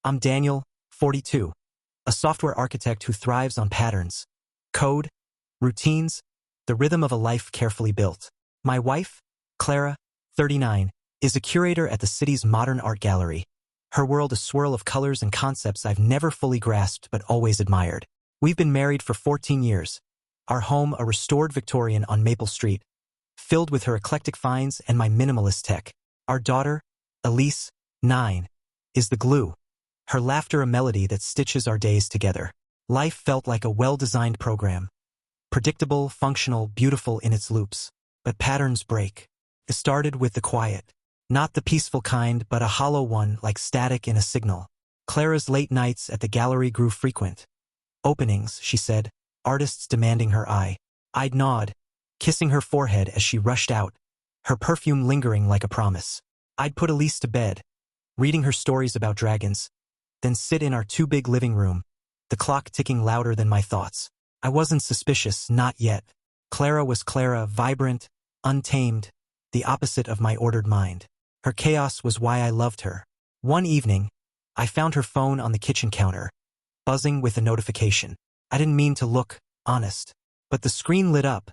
I'm Daniel, 42, a software architect who thrives on patterns, code, routines, the rhythm of a life carefully built. My wife, Clara, 39, is a curator at the city's modern art gallery. Her world a swirl of colors and concepts I've never fully grasped but always admired. We've been married for 14 years. Our home a restored Victorian on Maple Street, filled with her eclectic finds and my minimalist tech. Our daughter, Elise, 9, is the glue. Her laughter a melody that stitches our days together. Life felt like a well-designed program. Predictable, functional, beautiful in its loops. But patterns break. It started with the quiet. Not the peaceful kind, but a hollow one like static in a signal. Clara's late nights at the gallery grew frequent. Openings, she said, artists demanding her eye. I'd nod, kissing her forehead as she rushed out, her perfume lingering like a promise. I'd put Elise to bed, reading her stories about dragons, then sit in our too-big living room, the clock ticking louder than my thoughts. I wasn't suspicious, not yet. Clara was Clara, vibrant, untamed, the opposite of my ordered mind. Her chaos was why I loved her. One evening, I found her phone on the kitchen counter, buzzing with a notification. I didn't mean to look honest, but the screen lit up,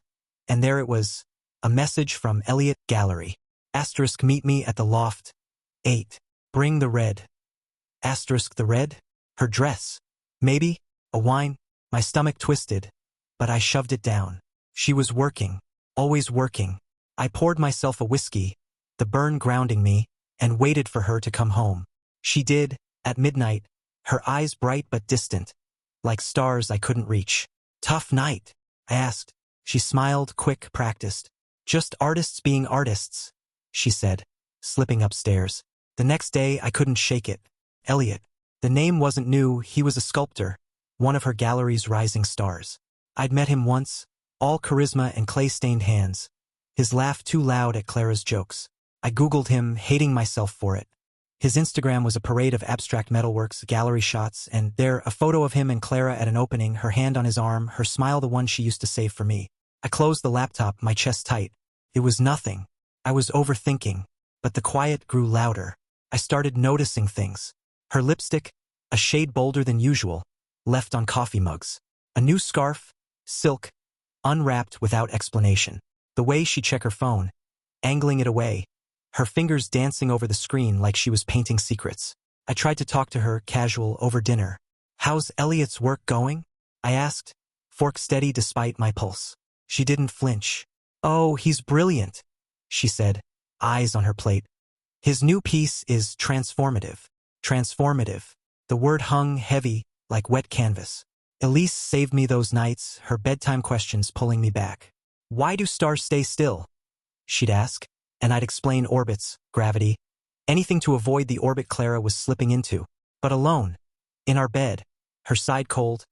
and there it was, a message from Elliot Gallery. Asterisk meet me at the loft. 8. Bring the red. Asterisk the red? Her dress. Maybe, a wine. My stomach twisted, but I shoved it down. She was working, always working. I poured myself a whiskey, the burn grounding me, and waited for her to come home. She did, at midnight, her eyes bright but distant, like stars I couldn't reach. Tough night? I asked. She smiled, quick, practiced. Just artists being artists, she said, slipping upstairs. The next day I couldn't shake it. Elliot. The name wasn't new, he was a sculptor, one of her gallery's rising stars. I'd met him once, all charisma and clay-stained hands, his laugh too loud at Clara's jokes. I Googled him, hating myself for it. His Instagram was a parade of abstract metalworks, gallery shots, and there, a photo of him and Clara at an opening, her hand on his arm, her smile the one she used to save for me. I closed the laptop, my chest tight. It was nothing. I was overthinking, but the quiet grew louder. I started noticing things. Her lipstick, a shade bolder than usual, left on coffee mugs. A new scarf, silk, unwrapped without explanation. The way she checked her phone, angling it away, her fingers dancing over the screen like she was painting secrets. I tried to talk to her, casual, over dinner. How's Elliot's work going? I asked, fork steady despite my pulse. She didn't flinch. Oh, he's brilliant, she said, eyes on her plate. His new piece is transformative. Transformative. The word hung heavy, like wet canvas. Elise saved me those nights, her bedtime questions pulling me back. Why do stars stay still? She'd ask, and I'd explain orbits, gravity, anything to avoid the orbit Clara was slipping into. But alone, in our bed, her side cold,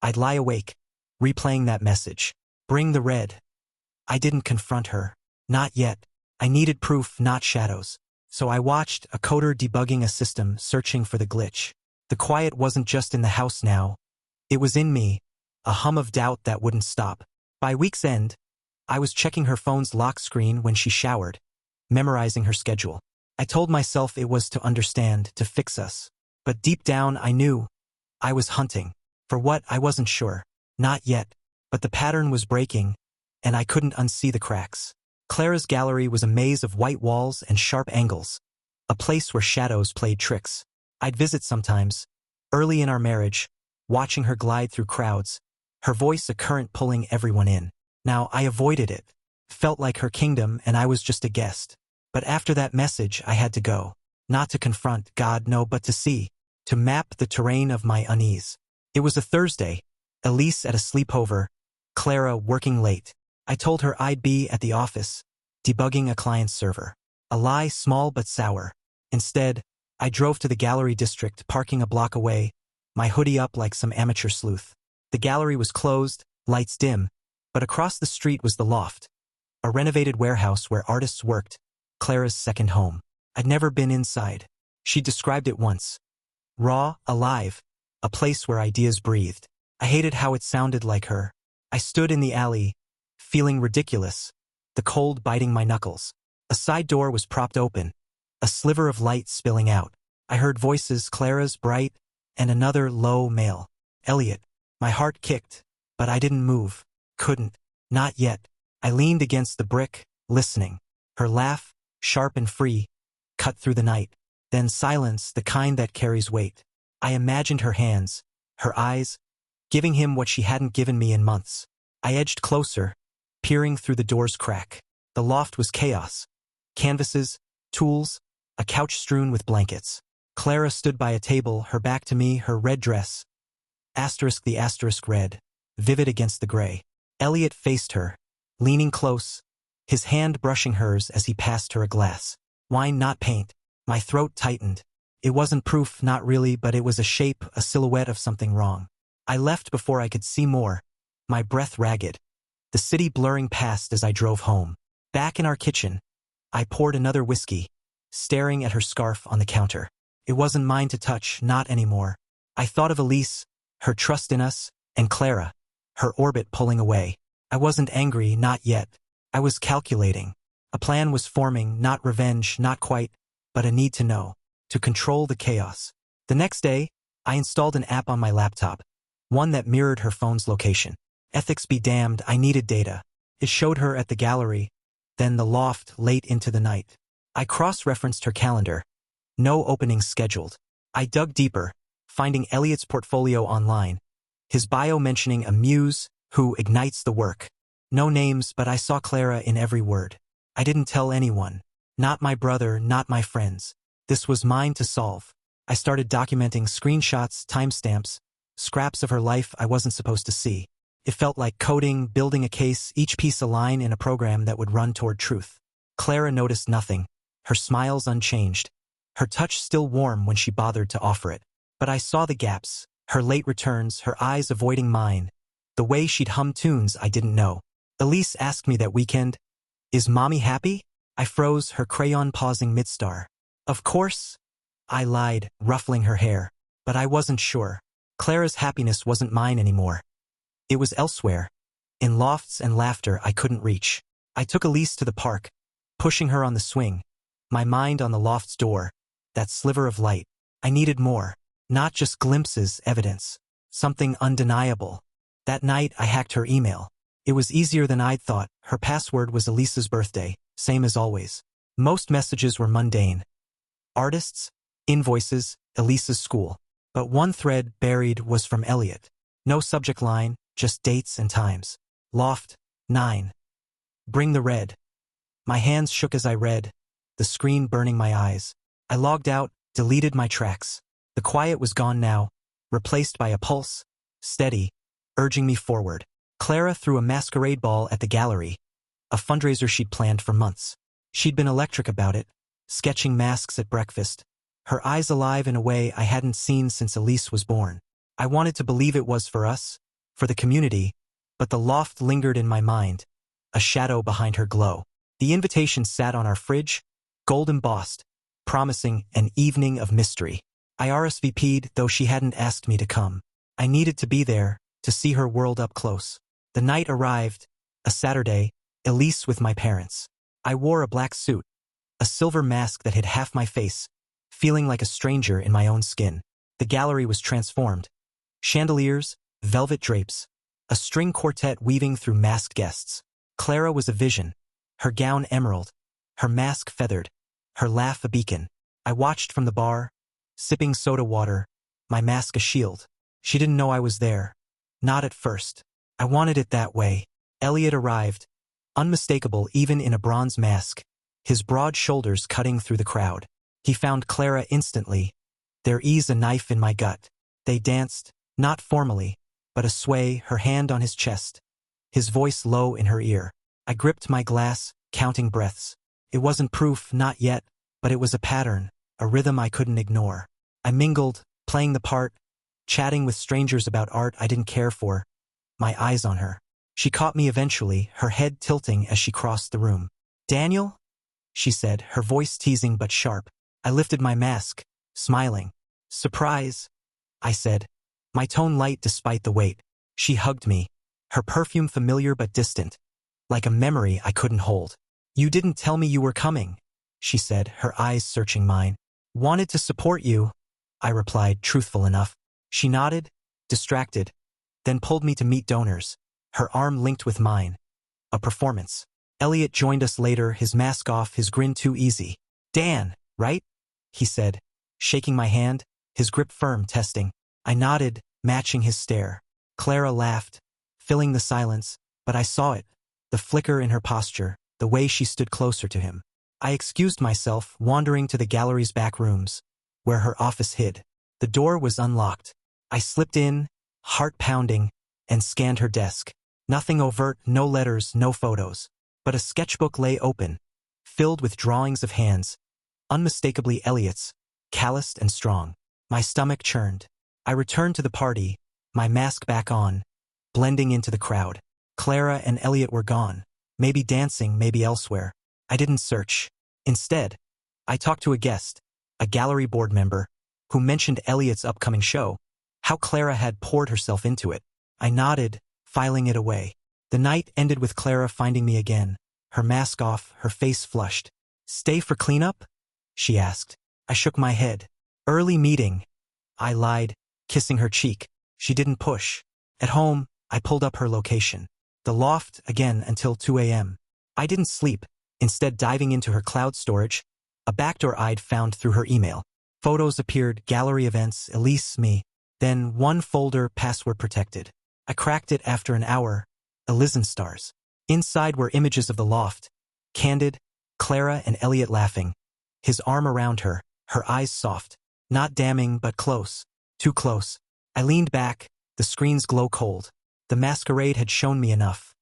I'd lie awake, replaying that message. Bring the red. I didn't confront her. Not yet. I needed proof, not shadows. So I watched, a coder debugging a system, searching for the glitch. The quiet wasn't just in the house now. It was in me, a hum of doubt that wouldn't stop. By week's end, I was checking her phone's lock screen when she showered, memorizing her schedule. I told myself it was to understand, to fix us. But deep down I knew I was hunting. For what, I wasn't sure. Not yet. But the pattern was breaking, and I couldn't unsee the cracks. Clara's gallery was a maze of white walls and sharp angles, a place where shadows played tricks. I'd visit sometimes, early in our marriage, watching her glide through crowds, her voice a current pulling everyone in. Now I avoided it, felt like her kingdom and I was just a guest. But after that message I had to go. Not to confront, God no, but to see, to map the terrain of my unease. It was a Thursday, Elise at a sleepover, Clara working late. I told her I'd be at the office, debugging a client's server. A lie small but sour. Instead, I drove to the gallery district, parking a block away, my hoodie up like some amateur sleuth. The gallery was closed, lights dim, but across the street was the loft, a renovated warehouse where artists worked, Clara's second home. I'd never been inside. She described it once. Raw, alive, a place where ideas breathed. I hated how it sounded like her. I stood in the alley, feeling ridiculous, the cold biting my knuckles. A side door was propped open, a sliver of light spilling out. I heard voices, Clara's bright, and another low male. Elliot. My heart kicked, but I didn't move. Couldn't. Not yet. I leaned against the brick, listening. Her laugh, sharp and free, cut through the night. Then silence, the kind that carries weight. I imagined her hands, her eyes, giving him what she hadn't given me in months. I edged closer, peering through the door's crack. The loft was chaos. Canvases, tools, a couch strewn with blankets. Clara stood by a table, her back to me, her red dress. The asterisk red, vivid against the gray. Elliot faced her, leaning close, his hand brushing hers as he passed her a glass. Wine, not paint. My throat tightened. It wasn't proof, not really, but it was a shape, a silhouette of something wrong. I left before I could see more, my breath ragged, the city blurring past as I drove home. Back in our kitchen, I poured another whiskey, staring at her scarf on the counter. It wasn't mine to touch, not anymore. I thought of Elise, her trust in us, and Clara, her orbit pulling away. I wasn't angry, not yet. I was calculating. A plan was forming, not revenge, not quite, but a need to know, to control the chaos. The next day, I installed an app on my laptop, one that mirrored her phone's location. Ethics be damned, I needed data. It showed her at the gallery, then the loft late into the night. I cross-referenced her calendar. No openings scheduled. I dug deeper, finding Elliot's portfolio online, his bio mentioning a muse who ignites the work. No names, but I saw Clara in every word. I didn't tell anyone. Not my brother, not my friends. This was mine to solve. I started documenting screenshots, timestamps, scraps of her life I wasn't supposed to see. It felt like coding, building a case, each piece a line in a program that would run toward truth. Clara noticed nothing, her smiles unchanged, her touch still warm when she bothered to offer it. But I saw the gaps, her late returns, her eyes avoiding mine, the way she'd hum tunes I didn't know. Elise asked me that weekend, "Is mommy happy?" I froze, her crayon pausing mid-star. "Of course," I lied, ruffling her hair. But I wasn't sure. Clara's happiness wasn't mine anymore. It was elsewhere, in lofts and laughter I couldn't reach. I took Elise to the park, pushing her on the swing, my mind on the loft's door, that sliver of light. I needed more. Not just glimpses, evidence. Something undeniable. That night I hacked her email. It was easier than I'd thought. Her password was Elise's birthday, same as always. Most messages were mundane. Artists, invoices, Elise's school. But one thread buried was from Elliot. No subject line, just dates and times. Loft, 9. Bring the red. My hands shook as I read, the screen burning my eyes. I logged out, deleted my tracks. The quiet was gone now, replaced by a pulse, steady, urging me forward. Clara threw a masquerade ball at the gallery, a fundraiser she'd planned for months. She'd been electric about it, sketching masks at breakfast, her eyes alive in a way I hadn't seen since Elise was born. I wanted to believe it was for us, for the community, but the loft lingered in my mind, a shadow behind her glow. The invitation sat on our fridge, gold embossed, promising an evening of mystery. I RSVP'd, though she hadn't asked me to come. I needed to be there, to see her world up close. The night arrived, a Saturday, Elise with my parents. I wore a black suit, a silver mask that hid half my face, feeling like a stranger in my own skin. The gallery was transformed. Chandeliers, velvet drapes, a string quartet weaving through masked guests. Clara was a vision, her gown emerald, her mask feathered, her laugh a beacon. I watched from the bar, sipping soda water, my mask a shield. She didn't know I was there. Not at first. I wanted it that way. Elliot arrived, unmistakable even in a bronze mask, his broad shoulders cutting through the crowd. He found Clara instantly, their ease a knife in my gut. They danced, not formally, but a sway, her hand on his chest, his voice low in her ear. I gripped my glass, counting breaths. It wasn't proof, not yet, but it was a pattern, a rhythm I couldn't ignore. I mingled, playing the part, chatting with strangers about art I didn't care for, my eyes on her. She caught me eventually, her head tilting as she crossed the room. "Daniel?" she said, her voice teasing but sharp. I lifted my mask, smiling. "Surprise," I said, my tone light despite the weight. She hugged me, her perfume familiar but distant, like a memory I couldn't hold. "You didn't tell me you were coming," she said, her eyes searching mine. Wanted to support you, I replied, truthful enough. She nodded, distracted, then pulled me to meet donors, her arm linked with mine. A performance. Elliot joined us later, his mask off, his grin too easy. Dan, right? He said, shaking my hand, his grip firm, testing. I nodded, matching his stare. Clara laughed, filling the silence, but I saw it, the flicker in her posture, the way she stood closer to him. I excused myself, wandering to the gallery's back rooms, where her office hid. The door was unlocked. I slipped in, heart pounding, and scanned her desk. Nothing overt, no letters, no photos. But a sketchbook lay open, filled with drawings of hands, unmistakably Elliot's, calloused and strong. My stomach churned. I returned to the party, my mask back on, blending into the crowd. Clara and Elliot were gone. Maybe dancing, maybe elsewhere. I didn't search. Instead, I talked to a guest, a gallery board member, who mentioned Elliot's upcoming show, how Clara had poured herself into it. I nodded, filing it away. The night ended with Clara finding me again, her mask off, her face flushed. Stay for cleanup? She asked. I shook my head. Early meeting. I lied, kissing her cheek. She didn't push. At home, I pulled up her location. The loft, again until 2 a.m. I didn't sleep, instead diving into her cloud storage, a backdoor I'd found through her email. Photos appeared, gallery events, Elise, me. Then one folder, password protected. I cracked it after an hour. Elysian stars. Inside were images of the loft. Candid, Clara and Elliot laughing. His arm around her, her eyes soft. Not damning, but close. Too close. I leaned back, the screen's glow cold. The masquerade had shown me enough.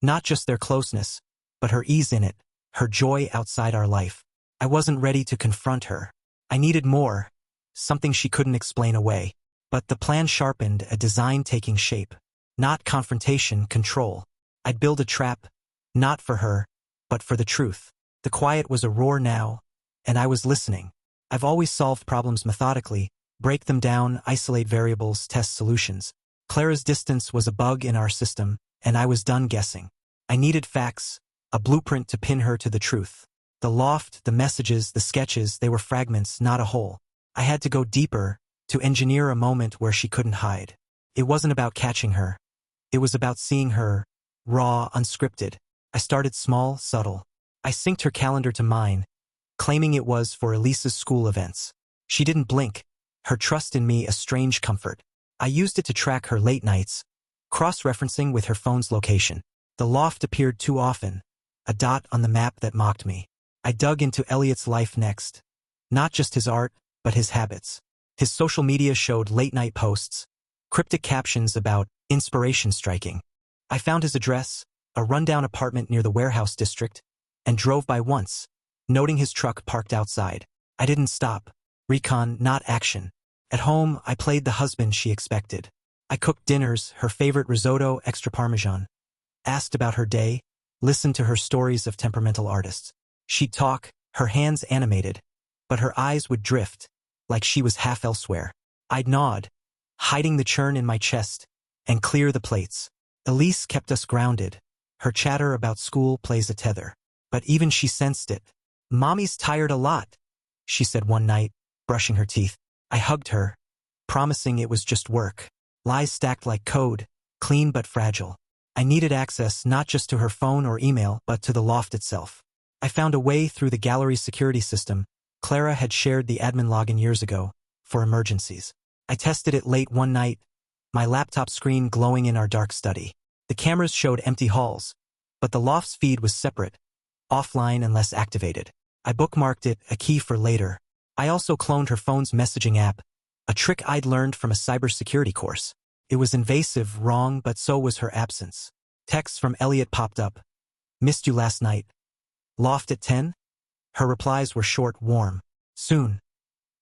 Not just their closeness, but her ease in it, her joy outside our life. I wasn't ready to confront her. I needed more, something she couldn't explain away. But the plan sharpened, a design taking shape. Not confrontation, control. I'd build a trap, not for her, but for the truth. The quiet was a roar now, and I was listening. I've always solved problems methodically, break them down, isolate variables, test solutions. Clara's distance was a bug in our system, and I was done guessing. I needed facts, a blueprint to pin her to the truth. The loft, the messages, the sketches, they were fragments, not a whole. I had to go deeper, to engineer a moment where she couldn't hide. It wasn't about catching her. It was about seeing her, raw, unscripted. I started small, subtle. I synced her calendar to mine, claiming it was for Elise's school events. She didn't blink, her trust in me a strange comfort. I used it to track her late nights, cross-referencing with her phone's location. The loft appeared too often, a dot on the map that mocked me. I dug into Elliot's life next. Not just his art, but his habits. His social media showed late-night posts, cryptic captions about inspiration striking. I found his address, a rundown apartment near the warehouse district, and drove by once, noting his truck parked outside. I didn't stop. Recon, not action. At home, I played the husband she expected. I cooked dinners, her favorite risotto, extra parmesan. Asked about her day, listened to her stories of temperamental artists. She'd talk, her hands animated, but her eyes would drift, like she was half elsewhere. I'd nod, hiding the churn in my chest, and clear the plates. Elise kept us grounded. Her chatter about school plays a tether. But even she sensed it. Mommy's tired a lot, she said one night, brushing her teeth. I hugged her, promising it was just work. Lies stacked like code, clean but fragile. I needed access not just to her phone or email, but to the loft itself. I found a way through the gallery's security system. Clara had shared the admin login years ago, for emergencies. I tested it late one night, my laptop screen glowing in our dark study. The cameras showed empty halls, but the loft's feed was separate, offline and less activated. I bookmarked it, a key for later. I also cloned her phone's messaging app, a trick I'd learned from a cybersecurity course. It was invasive, wrong, but so was her absence. Texts from Elliot popped up. Missed you last night. Loft at 10? Her replies were short, warm. Soon.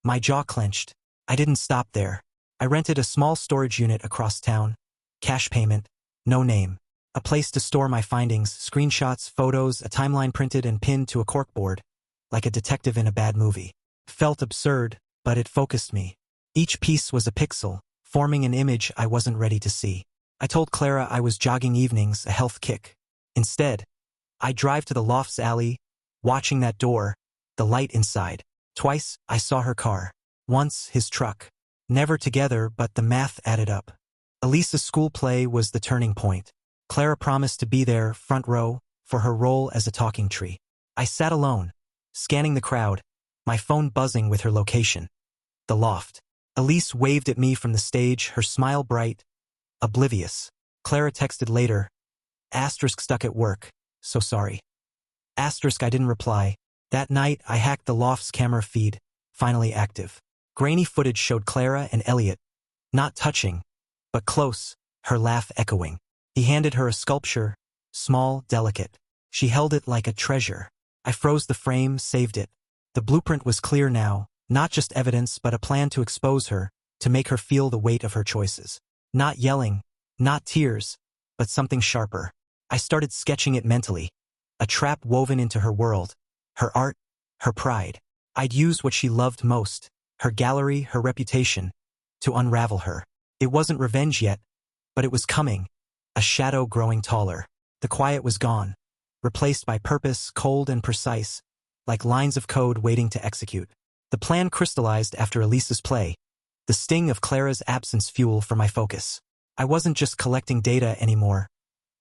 My jaw clenched. I didn't stop there. I rented a small storage unit across town. Cash payment. No name. A place to store my findings, screenshots, photos, a timeline printed and pinned to a corkboard, like a detective in a bad movie. Felt absurd, but it focused me. Each piece was a pixel, forming an image I wasn't ready to see. I told Clara I was jogging evenings, a health kick. Instead, I'd drive to the loft's alley, watching that door, the light inside. Twice, I saw her car. Once, his truck. Never together, but the math added up. Elisa's school play was the turning point. Clara promised to be there, front row, for her role as a talking tree. I sat alone, scanning the crowd, my phone buzzing with her location. The loft. Elise waved at me from the stage, her smile bright, oblivious. Clara texted later, asterisk stuck at work, so sorry. Asterisk I didn't reply. That night, I hacked the loft's camera feed, finally active. Grainy footage showed Clara and Elliot, not touching, but close, her laugh echoing. He handed her a sculpture, small, delicate. She held it like a treasure. I froze the frame, saved it. The blueprint was clear now, not just evidence but a plan to expose her, to make her feel the weight of her choices. Not yelling, not tears, but something sharper. I started sketching it mentally, a trap woven into her world, her art, her pride. I'd use what she loved most, her gallery, her reputation, to unravel her. It wasn't revenge yet, but it was coming, a shadow growing taller. The quiet was gone, replaced by purpose, cold and precise, like lines of code waiting to execute. The plan crystallized after Elisa's play, the sting of Clara's absence fuel for my focus. I wasn't just collecting data anymore.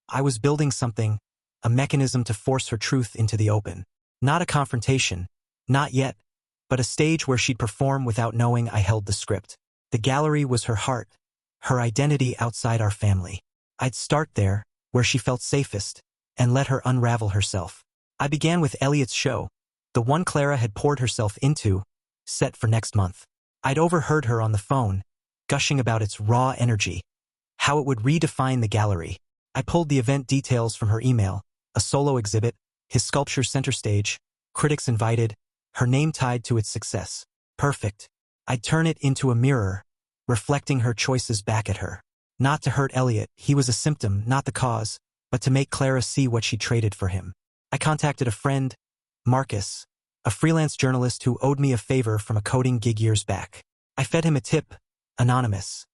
I was building something, a mechanism to force her truth into the open. Not a confrontation, not yet, but a stage where she'd perform without knowing I held the script. The gallery was her heart, her identity outside our family. I'd start there, where she felt safest, and let her unravel herself. I began with Elliot's show, the one Clara had poured herself into, set for next month. I'd overheard her on the phone, gushing about its raw energy, how it would redefine the gallery. I pulled the event details from her email, a solo exhibit, his sculpture center stage, critics invited, her name tied to its success. Perfect. I'd turn it into a mirror, reflecting her choices back at her. Not to hurt Elliot, he was a symptom, not the cause, but to make Clara see what she traded for him. I contacted a friend, Marcus, a freelance journalist who owed me a favor from a coding gig years back. I fed him a tip, anonymous.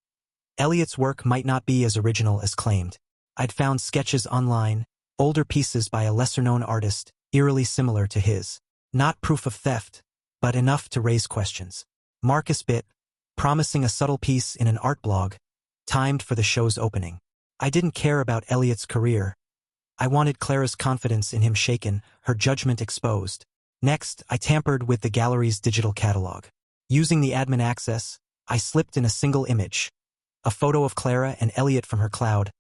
Elliot's work might not be as original as claimed. I'd found sketches online, older pieces by a lesser-known artist, eerily similar to his. Not proof of theft, but enough to raise questions. Marcus bit, promising a subtle piece in an art blog, timed for the show's opening. I didn't care about Elliot's career. I wanted Clara's confidence in him shaken, her judgment exposed. Next, I tampered with the gallery's digital catalog. Using the admin access, I slipped in a single image, a photo of Clara and Elliot from her cloud,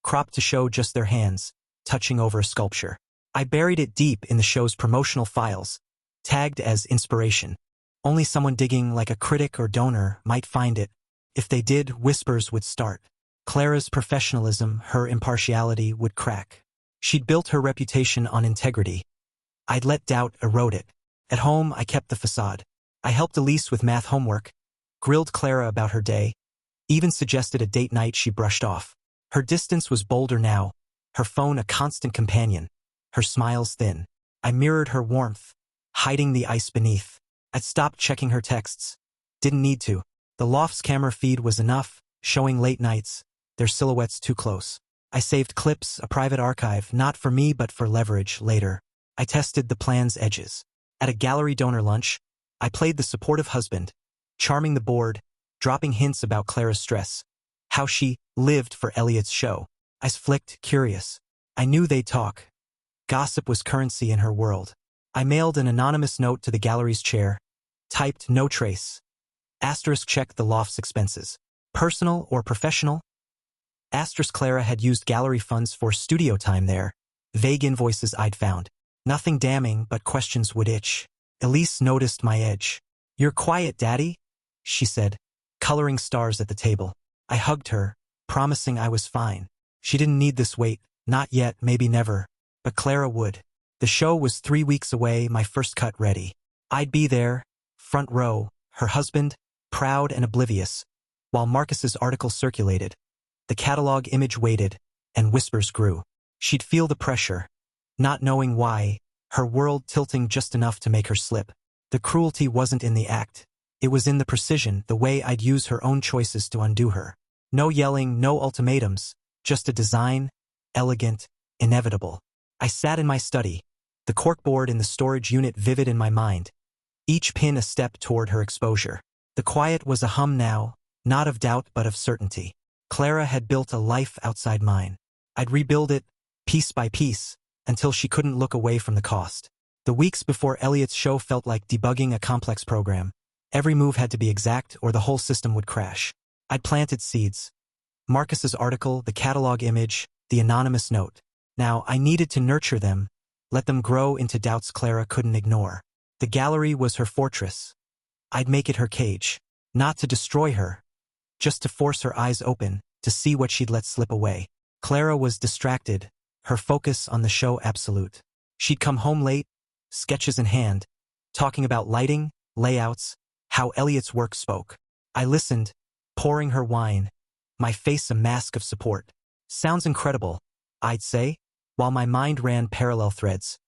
cropped to show just their hands, touching over a sculpture. I buried it deep in the show's promotional files, tagged as inspiration. Only someone digging like a critic or donor might find it. If they did, whispers would start. Clara's professionalism, her impartiality would crack. She'd built her reputation on integrity. I'd let doubt erode it. At home, I kept the facade. I helped Elise with math homework, grilled Clara about her day, even suggested a date night she brushed off. Her distance was bolder now, her phone a constant companion, her smiles thin. I mirrored her warmth, hiding the ice beneath. I'd stopped checking her texts. Didn't need to. The loft's camera feed was enough, showing late nights, their silhouettes too close. I saved clips, a private archive, not for me but for leverage later. I tested the plan's edges. At a gallery donor lunch, I played the supportive husband, charming the board, dropping hints about Clara's stress, how she lived for Elliot's show. I flicked, curious. I knew they'd talk. Gossip was currency in her world. I mailed an anonymous note to the gallery's chair, typed no trace. Asterisk checked the loft's expenses. Personal or professional? Asterisk Clara had used gallery funds for studio time there. Vague invoices I'd found. Nothing damning, but questions would itch. Elise noticed my edge. "You're quiet, Daddy," she said, coloring stars at the table. I hugged her, promising I was fine. She didn't need this weight, not yet, maybe never. But Clara would. The show was 3 weeks away, my first cut ready. I'd be there, front row, her husband, proud and oblivious, while Marcus's article circulated. The catalog image waited, and whispers grew. She'd feel the pressure, not knowing why, her world tilting just enough to make her slip. The cruelty wasn't in the act. It was in the precision, the way I'd use her own choices to undo her. No yelling, no ultimatums, just a design, elegant, inevitable. I sat in my study, the corkboard in the storage unit vivid in my mind. each pin a step toward her exposure. The quiet was a hum now, not of doubt but of certainty. Clara had built a life outside mine. I'd rebuild it, piece by piece, until she couldn't look away from the cost. The weeks before Elliot's show felt like debugging a complex program. Every move had to be exact or the whole system would crash. I'd planted seeds. Marcus's article, the catalog image, the anonymous note. Now I needed to nurture them, let them grow into doubts Clara couldn't ignore. The gallery was her fortress. I'd make it her cage. Not to destroy her, just to force her eyes open, to see what she'd let slip away. Clara was distracted, her focus on the show absolute. She'd come home late, sketches in hand, talking about lighting, layouts, how Elliot's work spoke. I listened, pouring her wine, my face a mask of support. Sounds incredible, I'd say, while my mind ran parallel threads.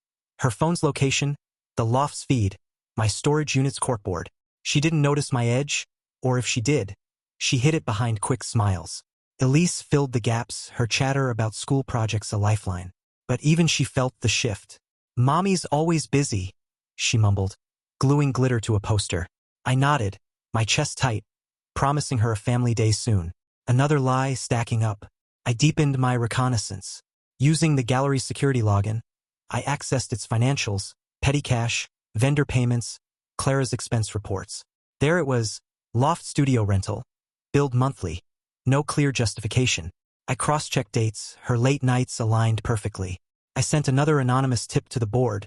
Her phone's location, the loft's feed, my storage unit's corkboard. She didn't notice my edge, or if she did, she hid it behind quick smiles. Elise filled the gaps, her chatter about school projects a lifeline. But even she felt the shift. "Mommy's always busy," she mumbled, gluing glitter to a poster. I nodded, my chest tight, promising her a family day soon. Another lie stacking up. I deepened my reconnaissance. Using the gallery's security login, I accessed its financials, petty cash, vendor payments, Clara's expense reports. There it was, loft studio rental, billed monthly. No clear justification. I cross-checked dates, her late nights aligned perfectly. I sent another anonymous tip to the board,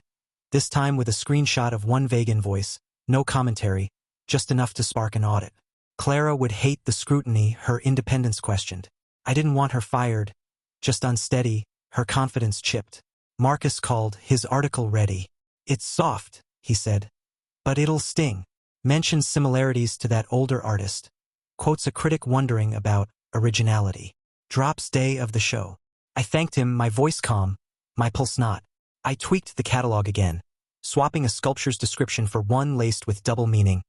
this time with a screenshot of one vague invoice, no commentary, just enough to spark an audit. Clara would hate the scrutiny, her independence questioned. I didn't want her fired, just unsteady, her confidence chipped. Marcus called, his article ready. "It's soft," he said, "but it'll sting." Mentions similarities to that older artist. Quotes a critic wondering about originality. Drops day of the show. I thanked him, my voice calm, my pulse not. I tweaked the catalog again, swapping a sculpture's description for one laced with double meaning.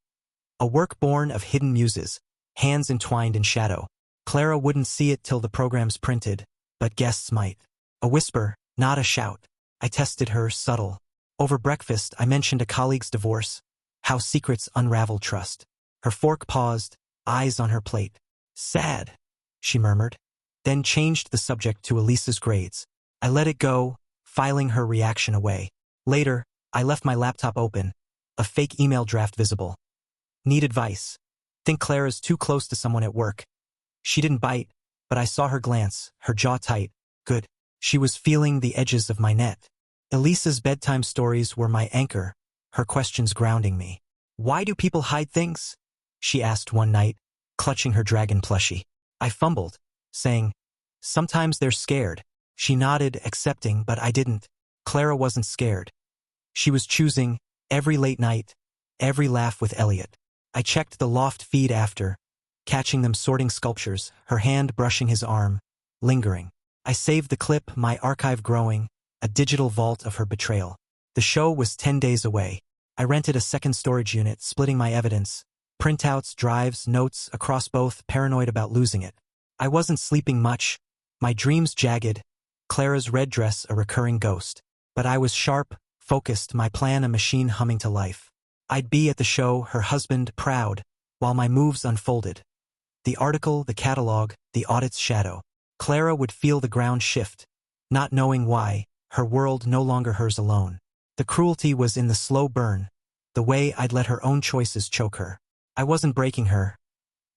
A work born of hidden muses, hands entwined in shadow. Clara wouldn't see it till the program's printed, but guests might. A whisper, not a shout. I tested her, subtle. Over breakfast, I mentioned a colleague's divorce, how secrets unravel trust. Her fork paused, eyes on her plate. "Sad," she murmured, then changed the subject to Elisa's grades. I let it go, filing her reaction away. Later, I left my laptop open, a fake email draft visible. "Need advice. Think Clara's too close to someone at work." She didn't bite, but I saw her glance, her jaw tight. Good. She was feeling the edges of my net. Elisa's bedtime stories were my anchor, her questions grounding me. "Why do people hide things?" she asked one night, clutching her dragon plushie. I fumbled, saying, "Sometimes they're scared." She nodded, accepting, but I didn't. Clara wasn't scared. She was choosing, every late night, every laugh with Elliot. I checked the loft feed after, catching them sorting sculptures, her hand brushing his arm, lingering. I saved the clip, my archive growing, a digital vault of her betrayal. The show was 10 days away. I rented a second storage unit, splitting my evidence, printouts, drives, notes, across both, paranoid about losing it. I wasn't sleeping much, my dreams jagged, Clara's red dress a recurring ghost. But I was sharp, focused, my plan a machine humming to life. I'd be at the show, her husband, proud, while my moves unfolded. The article, the catalog, the audit's shadow. Clara would feel the ground shift, not knowing why, her world no longer hers alone. The cruelty was in the slow burn, the way I'd let her own choices choke her. I wasn't breaking her.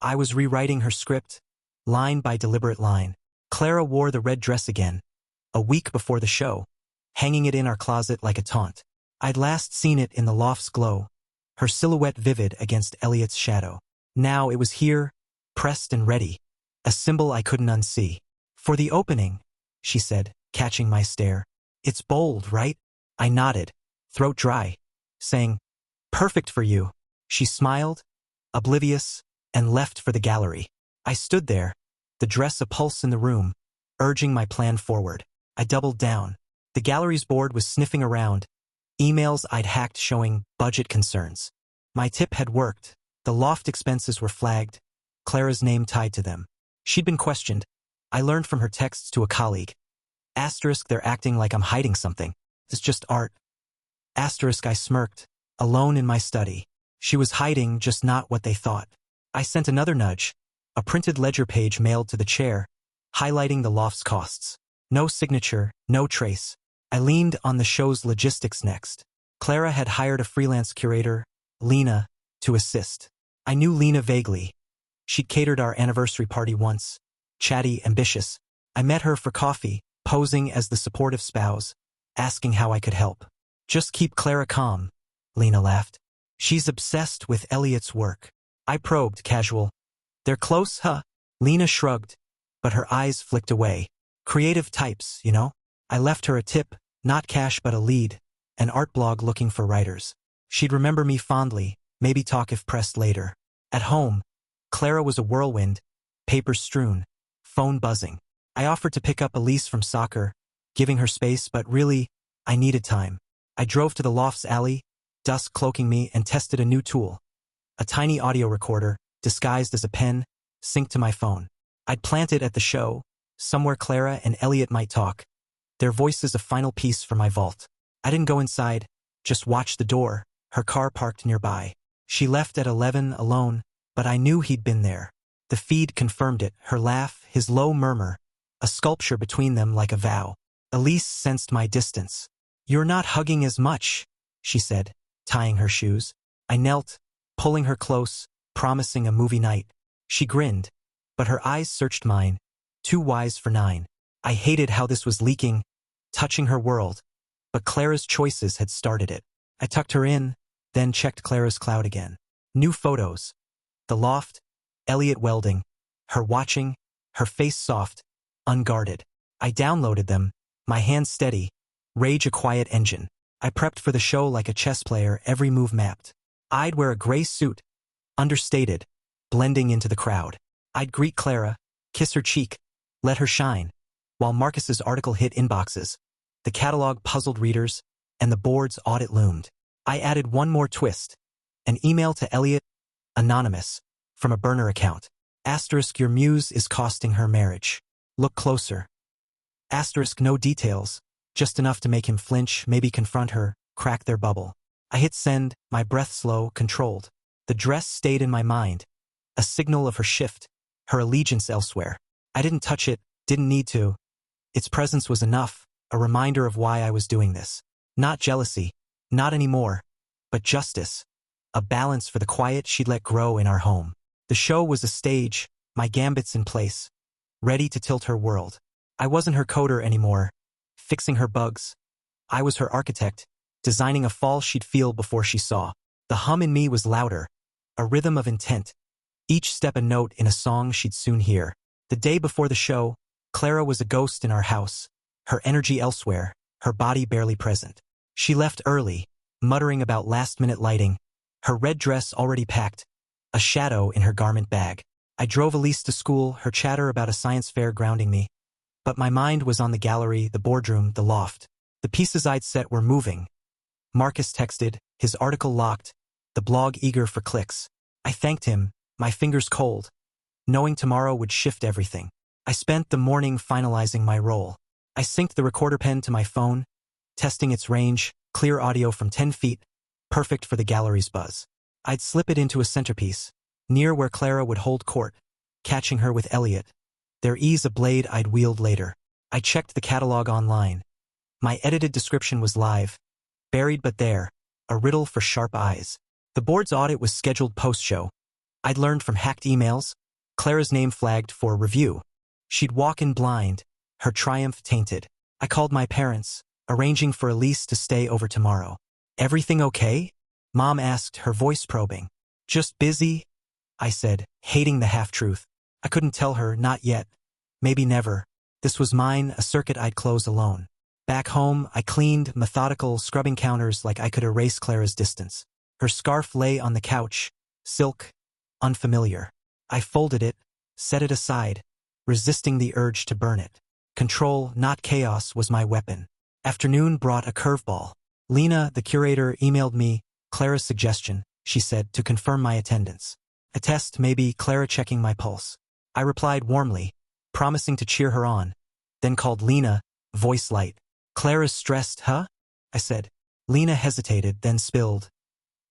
I was rewriting her script, line by deliberate line. Clara wore the red dress again, a week before the show, hanging it in our closet like a taunt. I'd last seen it in the loft's glow, her silhouette vivid against Elliot's shadow. Now it was here, pressed and ready, a symbol I couldn't unsee. "For the opening," she said, catching my stare. "It's bold, right?" I nodded, throat dry, saying, "Perfect for you." She smiled, oblivious, and left for the gallery. I stood there, the dress a pulse in the room, urging my plan forward. I doubled down. The gallery's board was sniffing around, emails I'd hacked showing budget concerns. My tip had worked. The loft expenses were flagged, Clara's name tied to them. She'd been questioned. I learned from her texts to a colleague. Asterisk, they're acting like I'm hiding something. It's just art. Asterisk, I smirked, alone in my study. She was hiding, just not what they thought. I sent another nudge, a printed ledger page mailed to the chair, highlighting the loft's costs. No signature, no trace. I leaned on the show's logistics next. Clara had hired a freelance curator, Lena, to assist. I knew Lena vaguely. She'd catered our anniversary party once. Chatty, ambitious. I met her for coffee, posing as the supportive spouse, asking how I could help. Just keep Clara calm, Lena laughed. She's obsessed with Elliot's work. I probed, casual. They're close, huh? Lena shrugged, but her eyes flicked away. Creative types, you know? I left her a tip, not cash but a lead, an art blog looking for writers. She'd remember me fondly, maybe talk if pressed later. At home, Clara was a whirlwind, papers strewn, phone buzzing. I offered to pick up Elise from soccer, giving her space, but really, I needed time. I drove to the loft's alley, dusk cloaking me, and tested a new tool. A tiny audio recorder, disguised as a pen, synced to my phone. I'd plant it at the show, somewhere Clara and Elliot might talk. Their voices a final piece for my vault. I didn't go inside, just watched the door, her car parked nearby. She left at 11 alone, but I knew he'd been there. The feed confirmed it, her laugh, his low murmur, a sculpture between them like a vow. Elise sensed my distance. You're not hugging as much, she said, tying her shoes. I knelt, pulling her close, promising a movie night. She grinned, but her eyes searched mine, too wise for 9. I hated how this was leaking, touching her world, but Clara's choices had started it. I tucked her in, then checked Clara's cloud again. New photos. The loft, Elliot welding, her watching, her face soft, unguarded. I downloaded them, my hands steady, rage a quiet engine. I prepped for the show like a chess player, every move mapped. I'd wear a gray suit, understated, blending into the crowd. I'd greet Clara, kiss her cheek, let her shine, while Marcus's article hit inboxes. The catalog puzzled readers, and the board's audit loomed. I added one more twist, an email to Elliot, anonymous, from a burner account. Asterisk, your muse is costing her marriage. Look closer. Asterisk, no details, just enough to make him flinch, maybe confront her, crack their bubble. I hit send, my breath slow, controlled. The dress stayed in my mind, a signal of her shift, her allegiance elsewhere. I didn't touch it, didn't need to. Its presence was enough, a reminder of why I was doing this. Not jealousy, not anymore, but justice, a balance for the quiet she'd let grow in our home. The show was a stage, my gambits in place, ready to tilt her world. I wasn't her coder anymore, fixing her bugs. I was her architect, designing a fall she'd feel before she saw. The hum in me was louder, a rhythm of intent, each step a note in a song she'd soon hear. The day before the show, Clara was a ghost in our house, her energy elsewhere, her body barely present. She left early, muttering about last-minute lighting, her red dress already packed, a shadow in her garment bag. I drove Elise to school, her chatter about a science fair grounding me. But my mind was on the gallery, the boardroom, the loft. The pieces I'd set were moving. Marcus texted, his article locked, the blog eager for clicks. I thanked him, my fingers cold, knowing tomorrow would shift everything. I spent the morning finalizing my role. I synced the recorder pen to my phone, testing its range, clear audio from 10 feet, perfect for the gallery's buzz. I'd slip it into a centerpiece, near where Clara would hold court, catching her with Elliot. Their ease a blade I'd wield later. I checked the catalog online. My edited description was live, buried but there, a riddle for sharp eyes. The board's audit was scheduled post-show. I'd learned from hacked emails, Clara's name flagged for review. She'd walk in blind, her triumph tainted. I called my parents, arranging for Elise to stay over tomorrow. Everything okay? Mom asked, her voice probing. Just busy, I said, hating the half-truth. I couldn't tell her, not yet. Maybe never. This was mine, a circuit I'd close alone. Back home, I cleaned, methodical, scrubbing counters like I could erase Clara's distance. Her scarf lay on the couch, silk, unfamiliar. I folded it, set it aside, resisting the urge to burn it. Control, not chaos, was my weapon. Afternoon brought a curveball. Lena, the curator, emailed me, Clara's suggestion, she said, to confirm my attendance. A test, maybe, Clara checking my pulse. I replied warmly, promising to cheer her on, then called Lena, voice light. Clara's stressed, huh? I said. Lena hesitated, then spilled.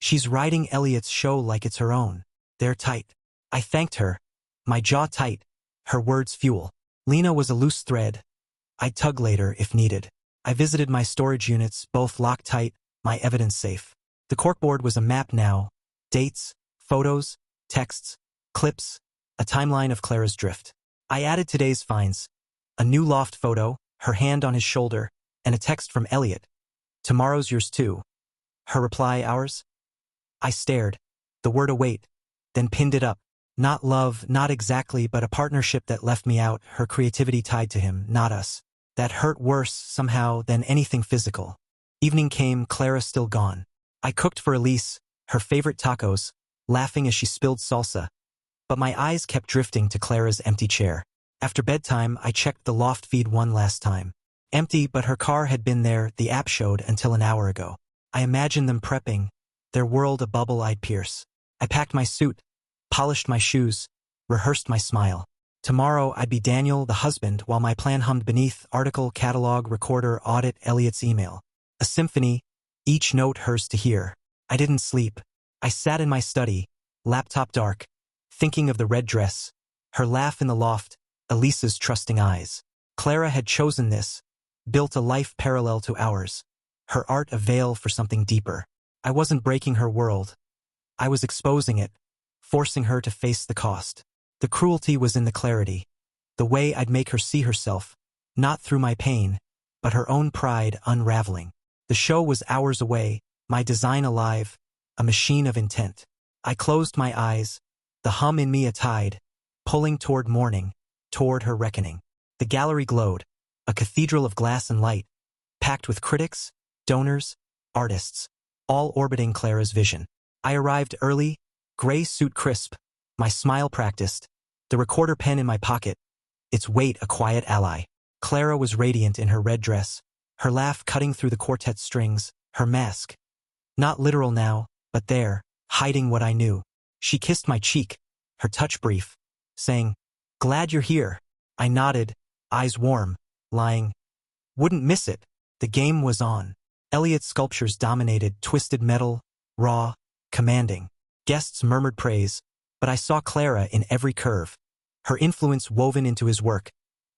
She's riding Elliot's show like it's her own. They're tight. I thanked her, my jaw tight, her words fuel. Lena was a loose thread. I'd tug later if needed. I visited my storage units, both locked tight, my evidence safe. The corkboard was a map now. Dates, photos, texts, clips, a timeline of Clara's drift. I added today's finds. A new loft photo, her hand on his shoulder, and a text from Elliot. Tomorrow's yours too. Her reply, ours? I stared, the word await, then pinned it up. Not love, not exactly, but a partnership that left me out, her creativity tied to him, not us. That hurt worse, somehow, than anything physical. Evening came, Clara still gone. I cooked for Elise, her favorite tacos, laughing as she spilled salsa. But my eyes kept drifting to Clara's empty chair. After bedtime, I checked the loft feed one last time. Empty, but her car had been there, the app showed, until an hour ago. I imagined them prepping, their world a bubble I'd pierce. I packed my suit, polished my shoes, rehearsed my smile. Tomorrow I'd be Daniel, the husband, while my plan hummed beneath: article, catalog, recorder, audit, Elliot's email. A symphony, each note hers to hear. I didn't sleep. I sat in my study, laptop dark, thinking of the red dress, her laugh in the loft, Elisa's trusting eyes. Clara had chosen this, built a life parallel to ours. Her art a veil for something deeper. I wasn't breaking her world. I was exposing it, forcing her to face the cost. The cruelty was in the clarity, the way I'd make her see herself, not through my pain, but her own pride unraveling. The show was hours away, my design alive, a machine of intent. I closed my eyes, the hum in me a tide, pulling toward morning, toward her reckoning. The gallery glowed, a cathedral of glass and light, packed with critics, donors, artists, all orbiting Clara's vision. I arrived early, gray suit crisp, my smile practiced, the recorder pen in my pocket, its weight a quiet ally. Clara was radiant in her red dress, her laugh cutting through the quartet strings, her mask. Not literal now, but there, hiding what I knew. She kissed my cheek, her touch brief, saying, "Glad you're here." I nodded, eyes warm, lying. Wouldn't miss it. The game was on. Elliot's sculptures dominated, twisted metal, raw, commanding. Guests murmured praise, but I saw Clara in every curve, her influence woven into his work,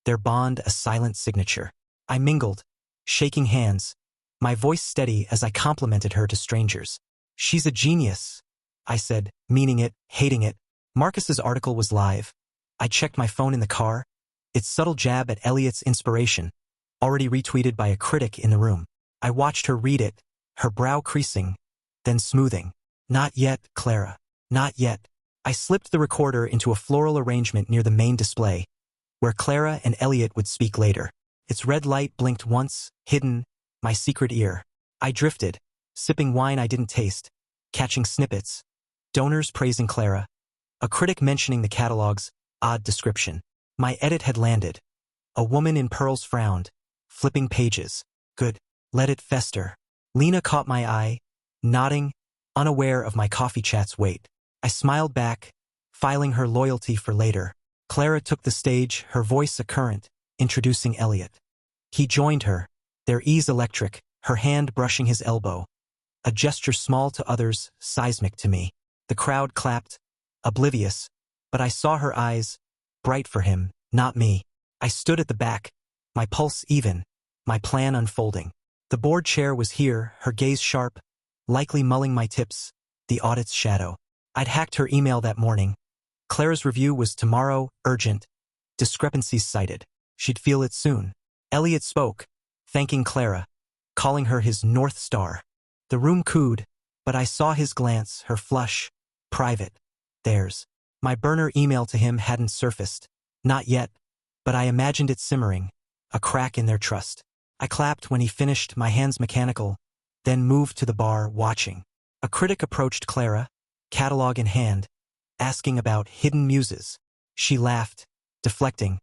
their bond a silent signature. I mingled, shaking hands, my voice steady as I complimented her to strangers. "She's a genius," I said, meaning it, hating it. Marcus's article was live. I checked my phone in the car, its subtle jab at Elliot's inspiration, already retweeted by a critic in the room. I watched her read it, her brow creasing, then smoothing. "Not yet, Clara. Not yet." I slipped the recorder into a floral arrangement near the main display, where Clara and Elliot would speak later. Its red light blinked once, hidden, my secret ear. I drifted, sipping wine I didn't taste, catching snippets, donors praising Clara, a critic mentioning the catalog's odd description. My edit had landed. A woman in pearls frowned, flipping pages. Good. Let it fester. Lena caught my eye, nodding, unaware of my coffee chat's weight. I smiled back, filing her loyalty for later. Clara took the stage, her voice a current, introducing Elliot. He joined her, their ease electric, her hand brushing his elbow. A gesture small to others, seismic to me. The crowd clapped, oblivious, but I saw her eyes, bright for him, not me. I stood at the back, my pulse even, my plan unfolding. The board chair was here, her gaze sharp, likely mulling my tips, the audit's shadow. I'd hacked her email that morning. Clara's review was tomorrow, urgent, discrepancies cited. She'd feel it soon. Elliot spoke, thanking Clara, calling her his North Star. The room cooed, but I saw his glance, her flush, private, theirs. My burner email to him hadn't surfaced. Not yet, but I imagined it simmering, a crack in their trust. I clapped when he finished, my hands mechanical, then moved to the bar, watching. A critic approached Clara, catalog in hand, asking about hidden muses. She laughed, deflecting,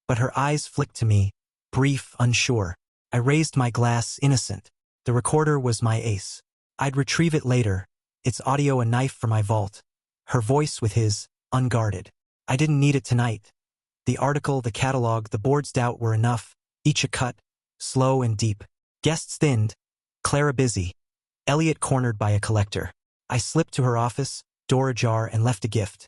but her eyes flicked to me, brief, unsure. I raised my glass, innocent. The recorder was my ace. I'd retrieve it later, its audio a knife for my vault. Her voice with his, unguarded. I didn't need it tonight. The article, the catalog, the board's doubt were enough, each a cut, slow and deep. Guests thinned, Clara busy, Elliot cornered by a collector. I slipped to her office, door ajar, and left a gift.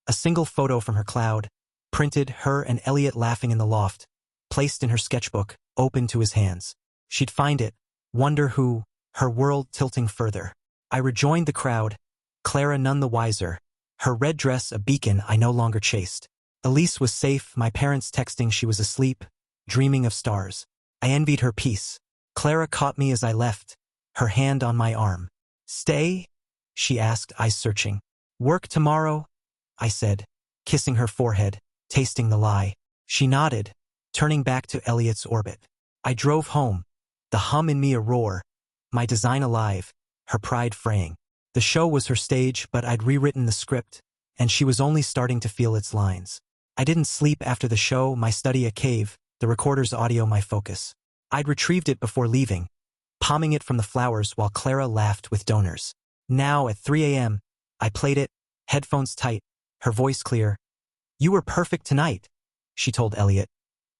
A single photo from her cloud, printed, her and Elliot laughing in the loft, placed in her sketchbook, open to his hands. She'd find it, wonder who, her world tilting further. I rejoined the crowd, Clara none the wiser, her red dress a beacon I no longer chased. Elise was safe, my parents texting she was asleep, dreaming of stars. I envied her peace. Clara caught me as I left, her hand on my arm. Stay? She asked, eyes searching. Work tomorrow? I said, kissing her forehead, tasting the lie. She nodded, turning back to Elliot's orbit. I drove home, the hum in me a roar, my design alive, her pride fraying. The show was her stage, but I'd rewritten the script, and she was only starting to feel its lines. I didn't sleep after the show, my study a cave, the recorder's audio my focus. I'd retrieved it before leaving, palming it from the flowers while Clara laughed with donors. Now at 3 a.m., I played it, headphones tight, her voice clear. You were perfect tonight, she told Elliot.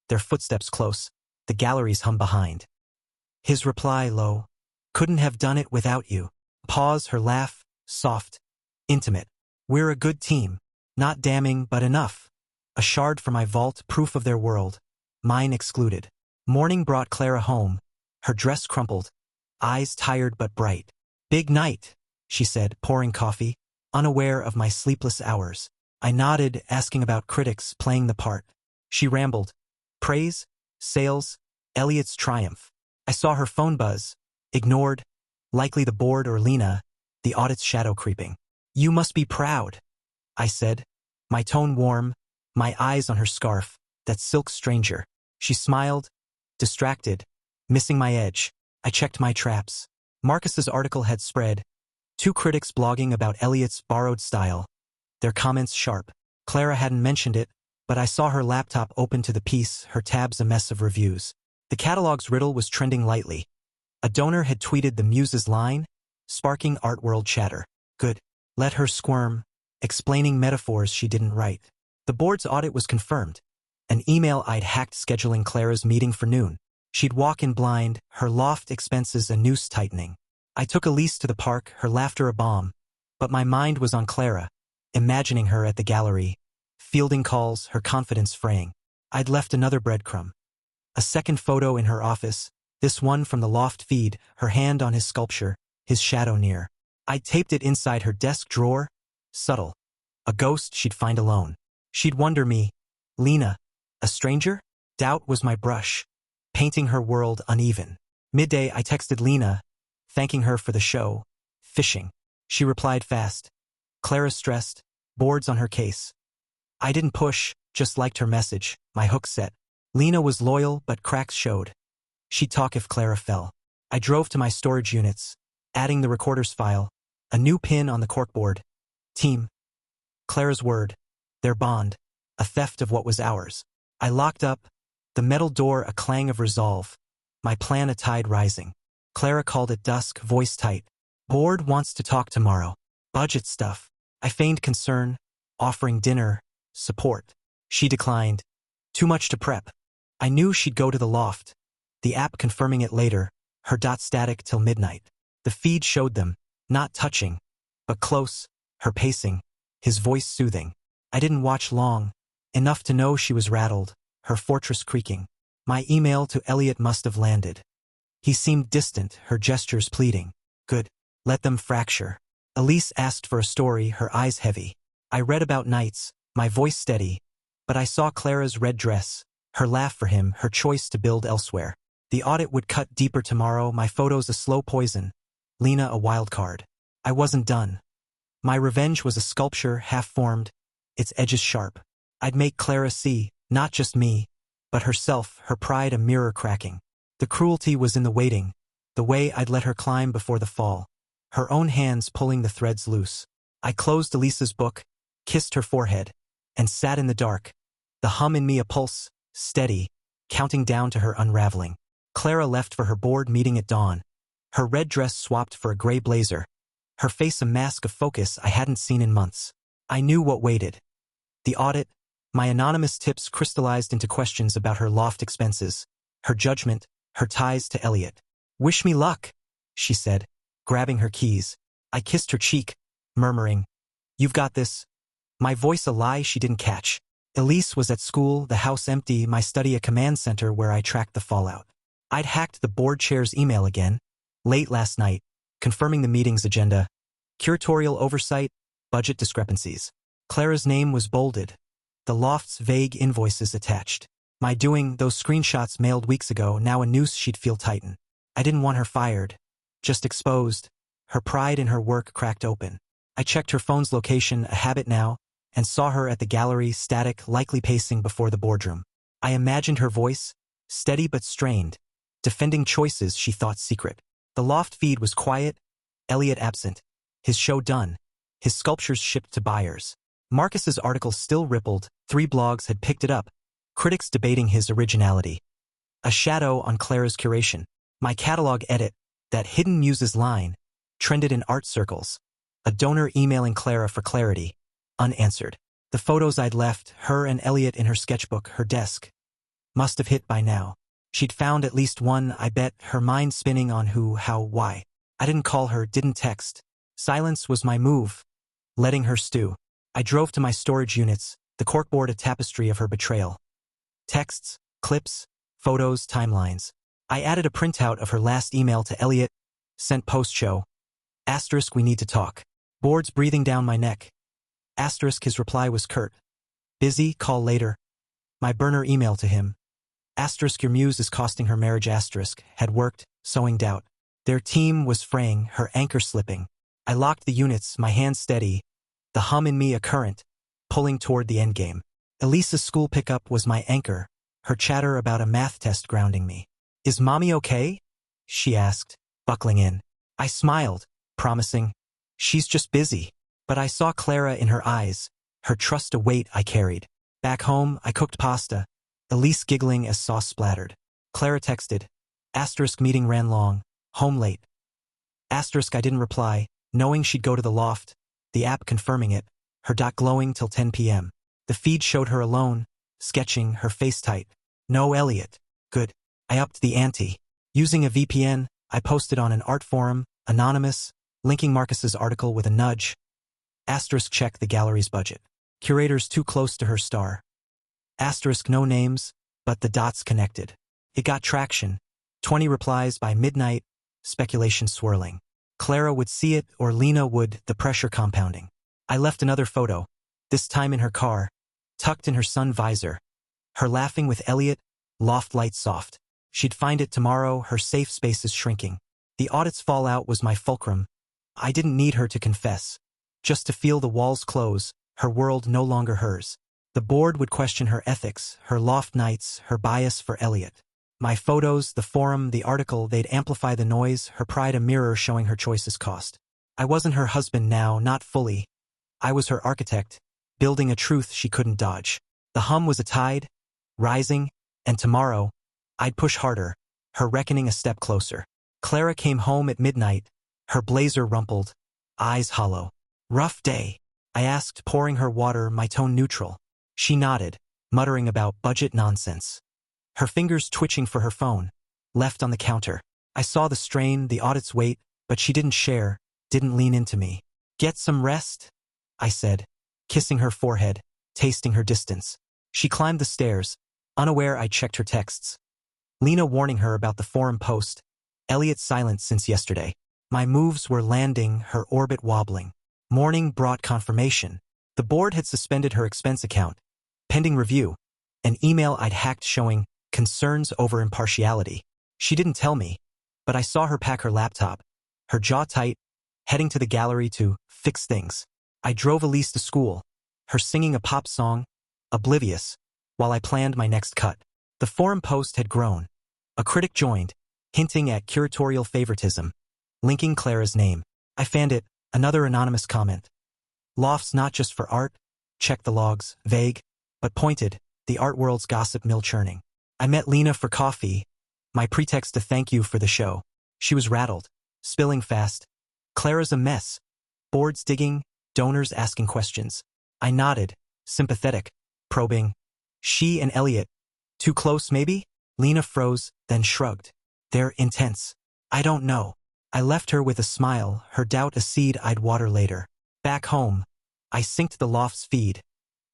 Their footsteps close, the galleries hum behind. His reply low, couldn't have done it without you. Pause, her laugh, soft, intimate. We're a good team, not damning but enough. A shard from my vault, proof of their world, mine excluded. Morning brought Clara home, her dress crumpled, eyes tired but bright. Big night, she said, pouring coffee, unaware of my sleepless hours. I nodded, asking about critics playing the part. She rambled. Praise, sales, Elliot's triumph. I saw her phone buzz, ignored, likely the board or Lena, the audit's shadow creeping. You must be proud, I said, my tone warm, my eyes on her scarf, that silk stranger. She smiled, distracted, missing my edge. I checked my traps. Marcus's article had spread, 2 critics blogging about Elliot's borrowed style, their comments sharp. Clara hadn't mentioned it, but I saw her laptop open to the piece, her tabs a mess of reviews. The catalog's riddle was trending lightly. A donor had tweeted the muse's line, sparking art world chatter. Good. Let her squirm, explaining metaphors she didn't write. The board's audit was confirmed. An email I'd hacked scheduling Clara's meeting for noon. She'd walk in blind, her loft expenses a noose tightening. I took Elise to the park, her laughter a balm, but my mind was on Clara, imagining her at the gallery, fielding calls, her confidence fraying. I'd left another breadcrumb. A second photo in her office, this one from the loft feed, her hand on his sculpture, his shadow near. I'd taped it inside her desk drawer, subtle. A ghost she'd find alone. She'd wonder me, Lena, a stranger? Doubt was my brush, painting her world uneven. Midday I texted Lena, thanking her for the show, fishing. She replied fast. Clara stressed, boards on her case. I didn't push, just liked her message, my hook set. Lena was loyal, but cracks showed. She'd talk if Clara fell. I drove to my storage units, adding the recorder's file, a new pin on the corkboard. Team. Clara's word, their bond, a theft of what was ours. I locked up, the metal door a clang of resolve, my plan a tide rising. Clara called at dusk, voice tight. Board wants to talk tomorrow. Budget stuff. I feigned concern, offering dinner, support. She declined. Too much to prep. I knew she'd go to the loft, the app confirming it later, her dot static till midnight. The feed showed them, not touching, but close, her pacing, his voice soothing. I didn't watch long, enough to know she was rattled, her fortress creaking. My email to Elliot must have landed. He seemed distant, her gestures pleading. Good. Let them fracture. Elise asked for a story, her eyes heavy. I read about nights, my voice steady, but I saw Clara's red dress, her laugh for him, her choice to build elsewhere. The audit would cut deeper tomorrow, my photos a slow poison, Lena a wild card. I wasn't done. My revenge was a sculpture half-formed, its edges sharp. I'd make Clara see, not just me, but herself, her pride a mirror cracking. The cruelty was in the waiting, the way I'd let her climb before the fall, her own hands pulling the threads loose. I closed Elisa's book, kissed her forehead, and sat in the dark, the hum in me a pulse, steady, counting down to her unraveling. Clara left for her board meeting at dawn, her red dress swapped for a gray blazer, her face a mask of focus I hadn't seen in months. I knew what waited. The audit, my anonymous tips crystallized into questions about her loft expenses, her judgment, her ties to Elliot. Wish me luck, she said, grabbing her keys. I kissed her cheek, murmuring, "You've got this." My voice a lie she didn't catch. Elise was at school, the house empty, my study a command center where I tracked the fallout. I'd hacked the board chair's email again, late last night, confirming the meeting's agenda. Curatorial oversight, budget discrepancies. Clara's name was bolded. The loft's vague invoices attached. My doing, those screenshots mailed weeks ago, now a noose she'd feel tighten. I didn't want her fired, just exposed. Her pride in her work cracked open. I checked her phone's location, a habit now, and saw her at the gallery, static, likely pacing before the boardroom. I imagined her voice, steady but strained, defending choices she thought secret. The loft feed was quiet, Elliot absent, his show done, his sculptures shipped to buyers. Marcus's article still rippled, 3 blogs had picked it up, critics debating his originality. A shadow on Clara's curation. My catalog edit, that hidden muses line, trended in art circles. A donor emailing Clara for clarity, unanswered. The photos I'd left, her and Elliot in her sketchbook, her desk, must have hit by now. She'd found at least one, I bet, her mind spinning on who, how, why. I didn't call her, didn't text. Silence was my move, letting her stew. I drove to my storage units, the corkboard a tapestry of her betrayal. Texts, clips, photos, timelines. I added a printout of her last email to Elliot, sent post-show. Asterisk, we need to talk. Boards breathing down my neck. Asterisk, his reply was curt. Busy, call later. My burner email to him. Asterisk, your muse is costing her marriage. Asterisk, had worked, sowing doubt. Their team was fraying, her anchor slipping. I locked the units, my hand steady, the hum in me a current, pulling toward the endgame. Elisa's school pickup was my anchor, her chatter about a math test grounding me. Is mommy okay? She asked, buckling in. I smiled, promising, she's just busy. But I saw Clara in her eyes, her trust a weight I carried. Back home, I cooked pasta, Elise giggling as sauce splattered. Clara texted, asterisk, meeting ran long, home late. Asterisk, I didn't reply, knowing she'd go to the loft, the app confirming it, her dot glowing till 10 p.m. The feed showed her alone, sketching, her face tight. No Elliot. Good. I upped the ante. Using a VPN, I posted on an art forum, anonymous, linking Marcus's article with a nudge. Asterisk, check the gallery's budget. Curators too close to her star. Asterisk, no names, but the dots connected. It got traction. 20 replies by midnight, speculation swirling. Clara would see it or Lena would, the pressure compounding. I left another photo, this time in her car, tucked in her sun visor. Her laughing with Elliot, loft light soft. She'd find it tomorrow, her safe spaces shrinking. The audit's fallout was my fulcrum. I didn't need her to confess. Just to feel the walls close, her world no longer hers. The board would question her ethics, her loft nights, her bias for Elliot. My photos, the forum, the article, they'd amplify the noise, her pride a mirror showing her choices cost. I wasn't her husband now, not fully. I was her architect, building a truth she couldn't dodge. The hum was a tide, rising, and tomorrow, I'd push harder, her reckoning a step closer. Clara came home at midnight, her blazer rumpled, eyes hollow. Rough day, I asked, pouring her water, my tone neutral. She nodded, muttering about budget nonsense. Her fingers twitching for her phone, left on the counter. I saw the strain, the audit's weight, but she didn't share, didn't lean into me. Get some rest, I said, kissing her forehead, tasting her distance. She climbed the stairs, unaware I checked her texts. Lena warning her about the forum post, Elliot silent since yesterday. My moves were landing, her orbit wobbling. Morning brought confirmation. The board had suspended her expense account, pending review, an email I'd hacked showing concerns over impartiality. She didn't tell me, but I saw her pack her laptop, her jaw tight, heading to the gallery to fix things. I drove Elise to school, her singing a pop song, oblivious, while I planned my next cut. The forum post had grown. A critic joined, hinting at curatorial favoritism, linking Clara's name. I fanned it, another anonymous comment. Lofts not just for art, check the logs, vague, but pointed, the art world's gossip mill churning. I met Lena for coffee, my pretext to thank you for the show. She was rattled, spilling fast. Clara's a mess. Boards digging, donors asking questions. I nodded, sympathetic, probing. She and Elliot. Too close, maybe? Lena froze, then shrugged. They're intense. I don't know. I left her with a smile, her doubt a seed I'd water later. Back home, I synced the loft's feed,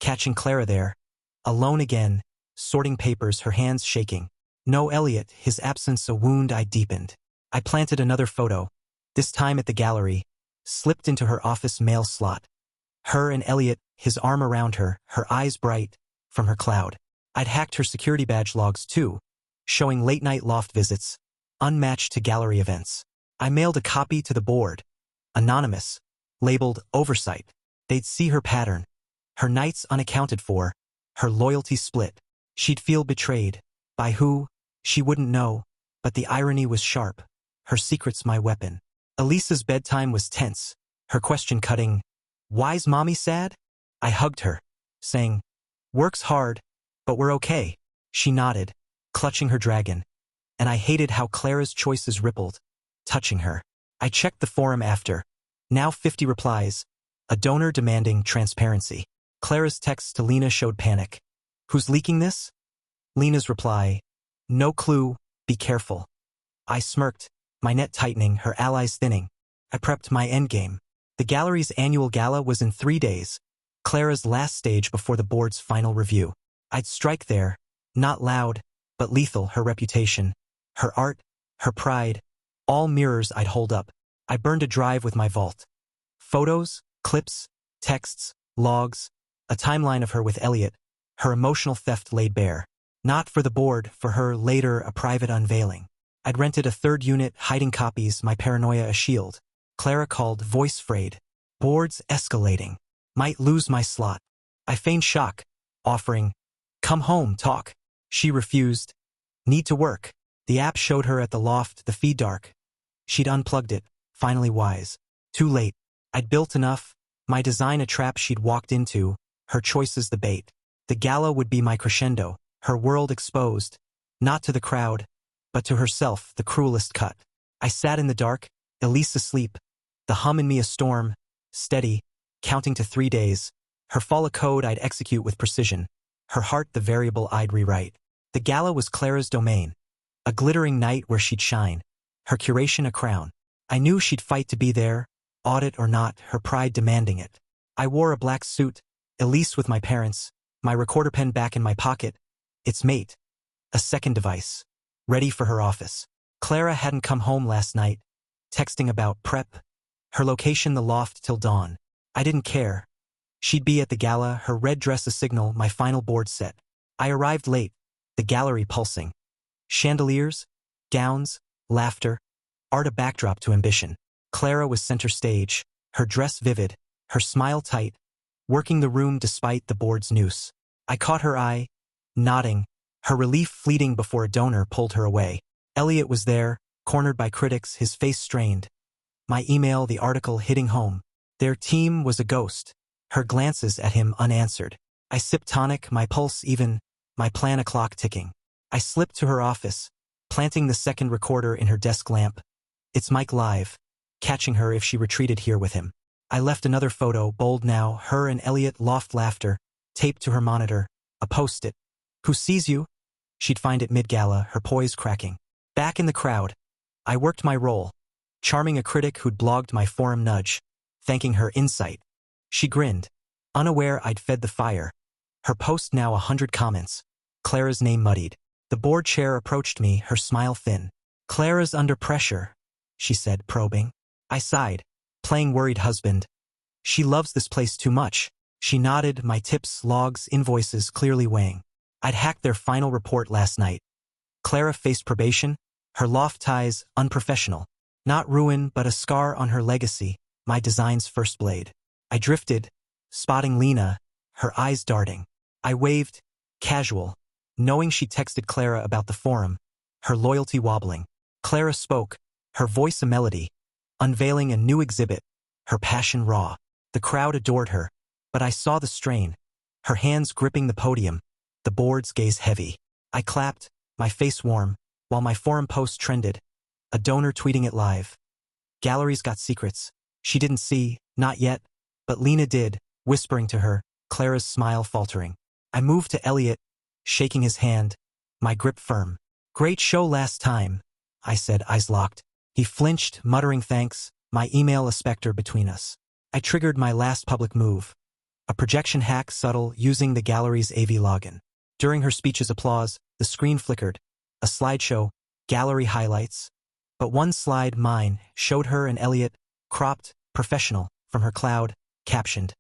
catching Clara there, alone again, sorting papers, her hands shaking. No Elliot, his absence a wound I deepened. I planted another photo, this time at the gallery, slipped into her office mail slot. Her and Elliot, his arm around her, her eyes bright, from her cloud. I'd hacked her security badge logs too, showing late-night loft visits, unmatched to gallery events. I mailed a copy to the board, anonymous, labeled oversight. They'd see her pattern, her nights unaccounted for, her loyalty split. She'd feel betrayed. By who? She wouldn't know, but the irony was sharp. Her secret's my weapon. Elisa's bedtime was tense, her question cutting. Why's mommy sad? I hugged her, saying, works hard, but we're okay. She nodded, clutching her dragon. And I hated how Clara's choices rippled, touching her. I checked the forum after. Now 50 replies. A donor demanding transparency. Clara's text to Lena showed panic. Who's leaking this? Lena's reply. No clue, be careful. I smirked, my net tightening, her allies thinning. I prepped my endgame. The gallery's annual gala was in 3 days, Clara's last stage before the board's final review. I'd strike there, not loud, but lethal, her reputation, her art, her pride, all mirrors I'd hold up. I burned a drive with my vault. Photos, clips, texts, logs, a timeline of her with Elliot, her emotional theft laid bare. Not for the board, for her, later a private unveiling. I'd rented a third unit, hiding copies, my paranoia a shield. Clara called, voice frayed. Boards escalating. Might lose my slot. I feigned shock, offering, come home, talk. She refused. Need to work. The app showed her at the loft, the feed dark. She'd unplugged it, finally wise. Too late. I'd built enough, my design a trap she'd walked into, her choices the bait. The gala would be my crescendo, her world exposed, not to the crowd, but to herself, the cruelest cut. I sat in the dark, Elise asleep, the hum in me a storm, steady, counting to 3 days. Her fall a code I'd execute with precision, her heart the variable I'd rewrite. The gala was Clara's domain, a glittering night where she'd shine, her curation a crown. I knew she'd fight to be there, audit or not, her pride demanding it. I wore a black suit, Elise with my parents, my recorder pen back in my pocket, its mate, a second device, ready for her office. Clara hadn't come home last night, texting about prep, her location the loft till dawn. I didn't care. She'd be at the gala, her red dress a signal, my final board set. I arrived late, the gallery pulsing. Chandeliers, gowns, laughter, art a backdrop to ambition. Clara was center stage, her dress vivid, her smile tight, working the room despite the board's noose. I caught her eye, nodding, her relief fleeting before a donor pulled her away. Elliot was there, cornered by critics, his face strained. My email, the article hitting home. Their team was a ghost, her glances at him unanswered. I sipped tonic, my pulse even, my plan a clock ticking. I slipped to her office, planting the second recorder in her desk lamp. It's Mike live, catching her if she retreated here with him. I left another photo, bold now, her and Elliot loft laughter, taped to her monitor, a post-it. Who sees you? She'd find it mid-gala, her poise cracking. Back in the crowd, I worked my role, charming a critic who'd blogged my forum nudge, thanking her insight. She grinned, unaware I'd fed the fire. Her post now 100 comments. Clara's name muddied. The board chair approached me, her smile thin. Clara's under pressure, she said, probing. I sighed, playing worried husband. She loves this place too much. She nodded, my tips, logs, invoices clearly weighing. I'd hacked their final report last night. Clara faced probation, her loft ties unprofessional. Not ruin, but a scar on her legacy, my design's first blade. I drifted, spotting Lena, her eyes darting. I waved, casual, knowing she texted Clara about the forum, her loyalty wobbling. Clara spoke, her voice a melody, unveiling a new exhibit, her passion raw. The crowd adored her, but I saw the strain, her hands gripping the podium, the board's gaze heavy. I clapped, my face warm, while my forum post trended, a donor tweeting it live. Gallery's got secrets. She didn't see, not yet, but Lena did, whispering to her, Clara's smile faltering. I moved to Elliot, shaking his hand, my grip firm. Great show last time, I said, eyes locked. He flinched, muttering thanks, my email a specter between us. I triggered my last public move. A projection hack subtle using the gallery's AV login. During her speech's applause, the screen flickered. A slideshow, gallery highlights. But one slide, mine, showed her and Elliot, cropped, professional, from her cloud, captioned.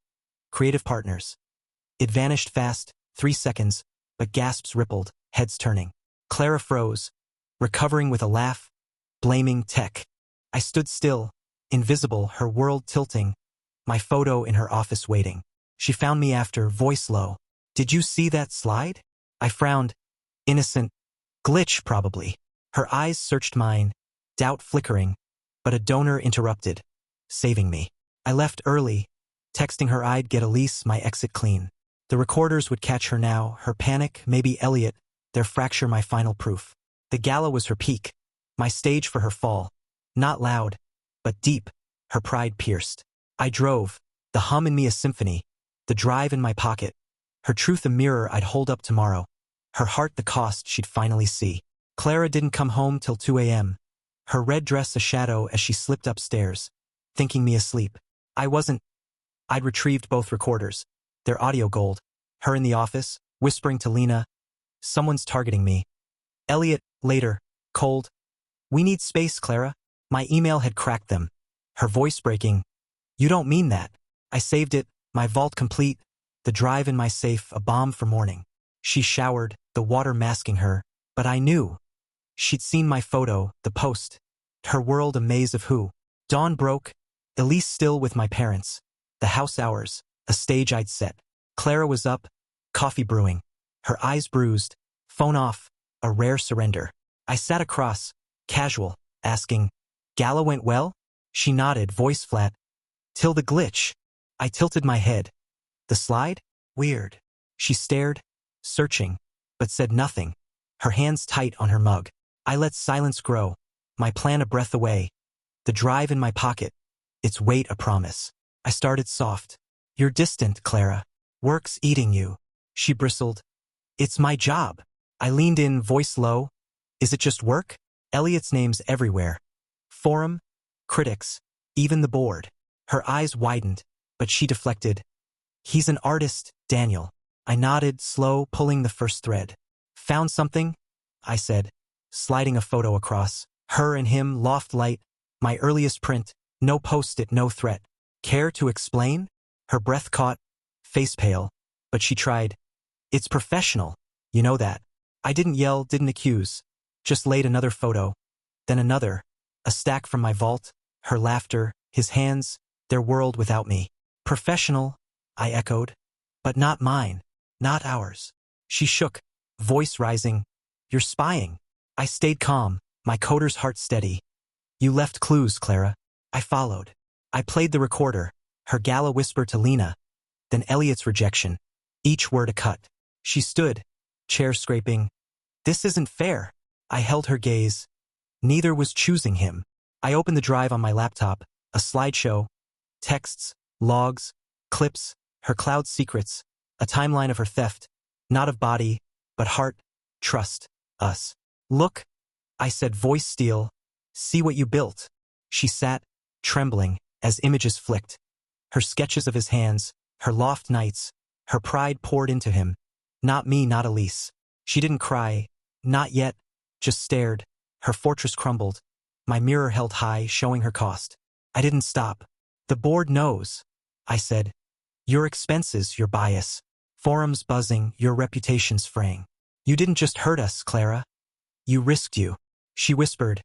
Creative partners. It vanished fast, 3 seconds, but gasps rippled, heads turning. Clara froze, recovering with a laugh, blaming tech. I stood still, invisible, her world tilting, my photo in her office waiting. She found me after, voice low. Did you see that slide? I frowned. Innocent. Glitch, probably. Her eyes searched mine, doubt flickering, but a donor interrupted, saving me. I left early, texting her I'd get Elise my exit clean. The recorders would catch her now, her panic, maybe Elliot, their fracture my final proof. The gala was her peak, my stage for her fall. Not loud, but deep, her pride pierced. I drove, the hum in me a symphony, the drive in my pocket, her truth a mirror I'd hold up tomorrow, her heart the cost she'd finally see. Clara didn't come home till 2 a.m., her red dress a shadow as she slipped upstairs, thinking me asleep. I wasn't. I'd retrieved both recorders, their audio gold, her in the office, whispering to Lena, someone's targeting me. Elliot, later, cold. We need space, Clara. My email had cracked them. Her voice breaking. You don't mean that. I saved it, my vault complete, the drive in my safe, a bomb for morning. She showered, the water masking her, but I knew. She'd seen my photo, the post. Her world a maze of who. Dawn broke, Elise still with my parents. The house hours, a stage I'd set. Clara was up, coffee brewing. Her eyes bruised, phone off, a rare surrender. I sat across, casual, asking, Gala went well? She nodded, voice flat. Till the glitch. I tilted my head. The slide? Weird. She stared, searching, but said nothing. Her hands tight on her mug. I let silence grow, my plan a breath away. The drive in my pocket, its weight a promise. I started soft. You're distant, Clara. Work's eating you. She bristled. It's my job. I leaned in, voice low. Is it just work? Elliot's name's everywhere. Forum, critics, even the board. Her eyes widened, but she deflected. He's an artist, Daniel. I nodded, slow, pulling the first thread. Found something? I said, sliding a photo across. Her and him, loft light, my earliest print, no post-it, no threat. Care to explain? Her breath caught, face pale, but she tried. It's professional, you know that. I didn't yell, didn't accuse, just laid another photo, then another, a stack from my vault, her laughter, his hands, their world without me. Professional, I echoed, but not mine, not ours. She shook, voice rising. You're spying. I stayed calm, my coder's heart steady. You left clues, Clara. I followed. I played the recorder, her gala whisper to Lena, then Elliot's rejection, each word a cut. She stood, chair scraping. This isn't fair. I held her gaze. Neither was choosing him. I opened the drive on my laptop, a slideshow, texts, logs, clips, her cloud secrets, a timeline of her theft, not of body, but heart, trust, us. Look, I said, voice steel, see what you built. She sat, trembling, as images flicked. Her sketches of his hands, her loft nights, her pride poured into him. Not me, not Elise. She didn't cry, not yet, just stared. Her fortress crumbled. My mirror held high, showing her cost. I didn't stop. The board knows, I said. Your expenses, your bias. Forums buzzing, your reputation's fraying. You didn't just hurt us, Clara. You risked you. She whispered.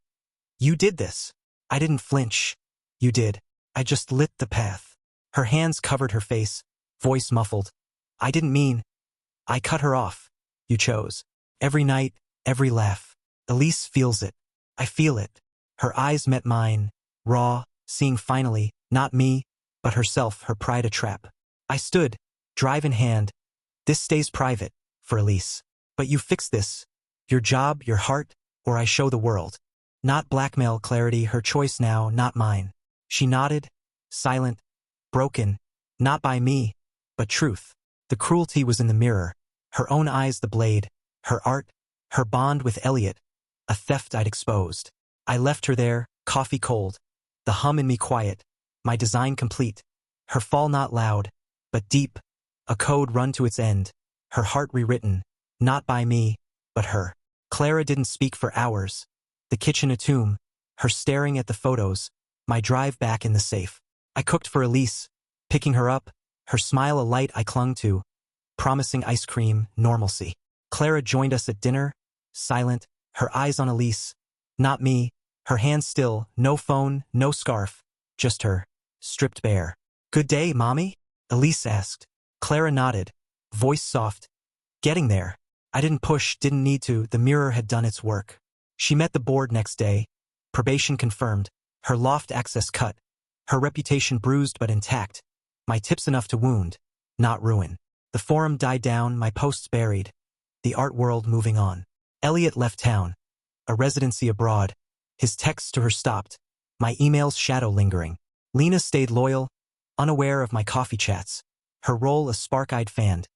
You did this. I didn't flinch. You did. I just lit the path. Her hands covered her face, voice muffled. I didn't mean. I cut her off. You chose. Every night, every laugh. Elise feels it. I feel it. Her eyes met mine, raw, seeing finally, not me, but herself, her pride a trap. I stood, drive in hand. This stays private, for Elise. But you fix this. Your job, your heart, or I show the world. Not blackmail, clarity, her choice now, not mine. She nodded, silent, broken, not by me, but truth. The cruelty was in the mirror, her own eyes the blade, her art, her bond with Elliot, a theft I'd exposed. I left her there, Coffee cold. The hum in me quiet. My design complete. Her fall not loud, but deep. A code run to its end. Her heart rewritten. Not by me, but her. Clara didn't speak for hours. The kitchen a tomb. Her staring at the photos. My drive back in the safe. I cooked for Elise. Picking her up. Her smile a light I clung to. Promising ice cream, normalcy. Clara joined us at dinner. Silent. Her eyes on Elise. Not me. Her hands still. No phone, no scarf. Just her. Stripped bare. Good day, Mommy? Elise asked. Clara nodded. Voice soft. Getting there. I didn't push, didn't need to. The mirror had done its work. She met the board next day. Probation confirmed. Her loft access cut. Her reputation bruised but intact. My tips enough to wound, not ruin. The forum died down, my posts buried. The art world moving on. Elliot left town. A residency abroad. His texts to her stopped. My emails shadow lingering. Lena stayed loyal, unaware of my coffee chats. Her role a spark-eyed fanned,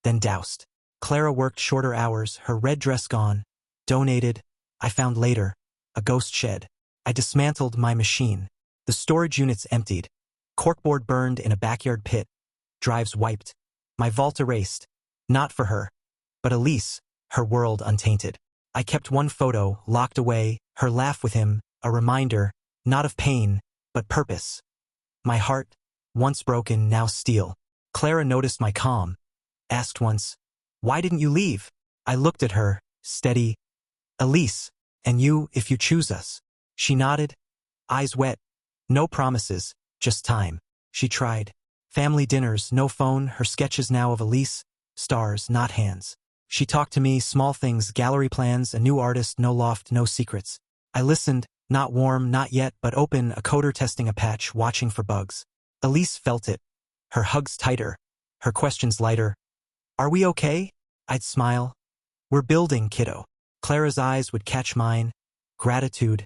then doused. Clara worked shorter hours, her red dress gone. Donated, I found later, a ghost shed. I dismantled my machine. The storage units emptied. Corkboard burned in a backyard pit. Drives wiped. My vault erased. Not for her, but Elise, her world untainted. I kept one photo, locked away, her laugh with him, a reminder, not of pain, but purpose. My heart, once broken, now steel. Clara noticed my calm. Asked once, why didn't you leave? I looked at her, steady. Elise, and you, if you choose us. She nodded, eyes wet. No promises, just time. She tried. Family dinners, no phone, her sketches now of Elise. Stars, not hands. She talked to me, small things, gallery plans, a new artist, no loft, no secrets. I listened, not warm, not yet, but open, a coder testing a patch, watching for bugs. Elise felt it. Her hugs tighter. Her questions lighter. Are we okay? I'd smile. We're building, kiddo. Clara's eyes would catch mine. Gratitude.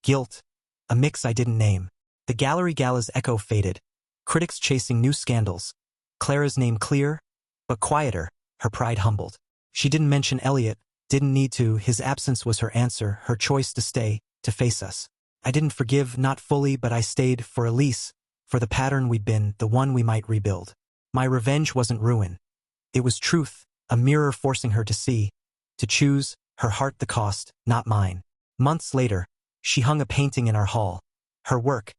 Guilt. A mix I didn't name. The gallery gala's echo faded. Critics chasing new scandals. Clara's name clear, but quieter, her pride humbled. She didn't mention Elliot, didn't need to, his absence was her answer, her choice to stay, to face us. I didn't forgive, not fully, but I stayed, for Elise, for the pattern we'd been, the one we might rebuild. My revenge wasn't ruin. It was truth, a mirror forcing her to see, to choose, her heart the cost, not mine. Months later, she hung a painting in our hall. Her work,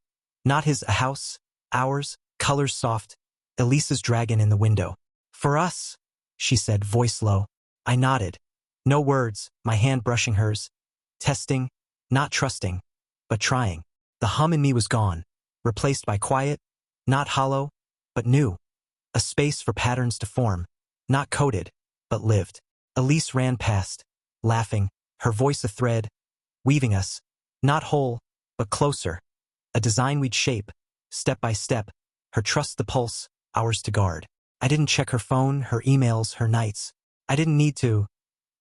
not his, a house, ours, colors soft, Elise's dragon in the window. For us, she said, voice low. I nodded. No words, my hand brushing hers. Testing, not trusting, but trying. The hum in me was gone, replaced by quiet, not hollow, but new. A space for patterns to form, not coded, but lived. Elise ran past, laughing, her voice a thread, weaving us, not whole, but closer. A design we'd shape, step by step, her trust the pulse, ours to guard. I didn't check her phone, her emails, her nights. I didn't need to.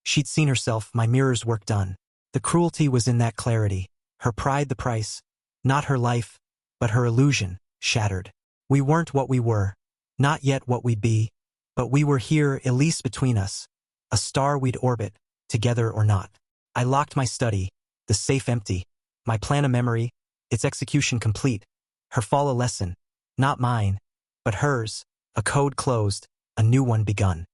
She'd seen herself, my mirror's work done. The cruelty was in that clarity, her pride the price, not her life, but her illusion, shattered. We weren't what we were, not yet what we'd be, but we were here, Elise between us, a star we'd orbit, together or not. I locked my study, the safe empty, my plan a memory, its execution complete, her fall a lesson, not mine, but hers, a code closed, a new one begun.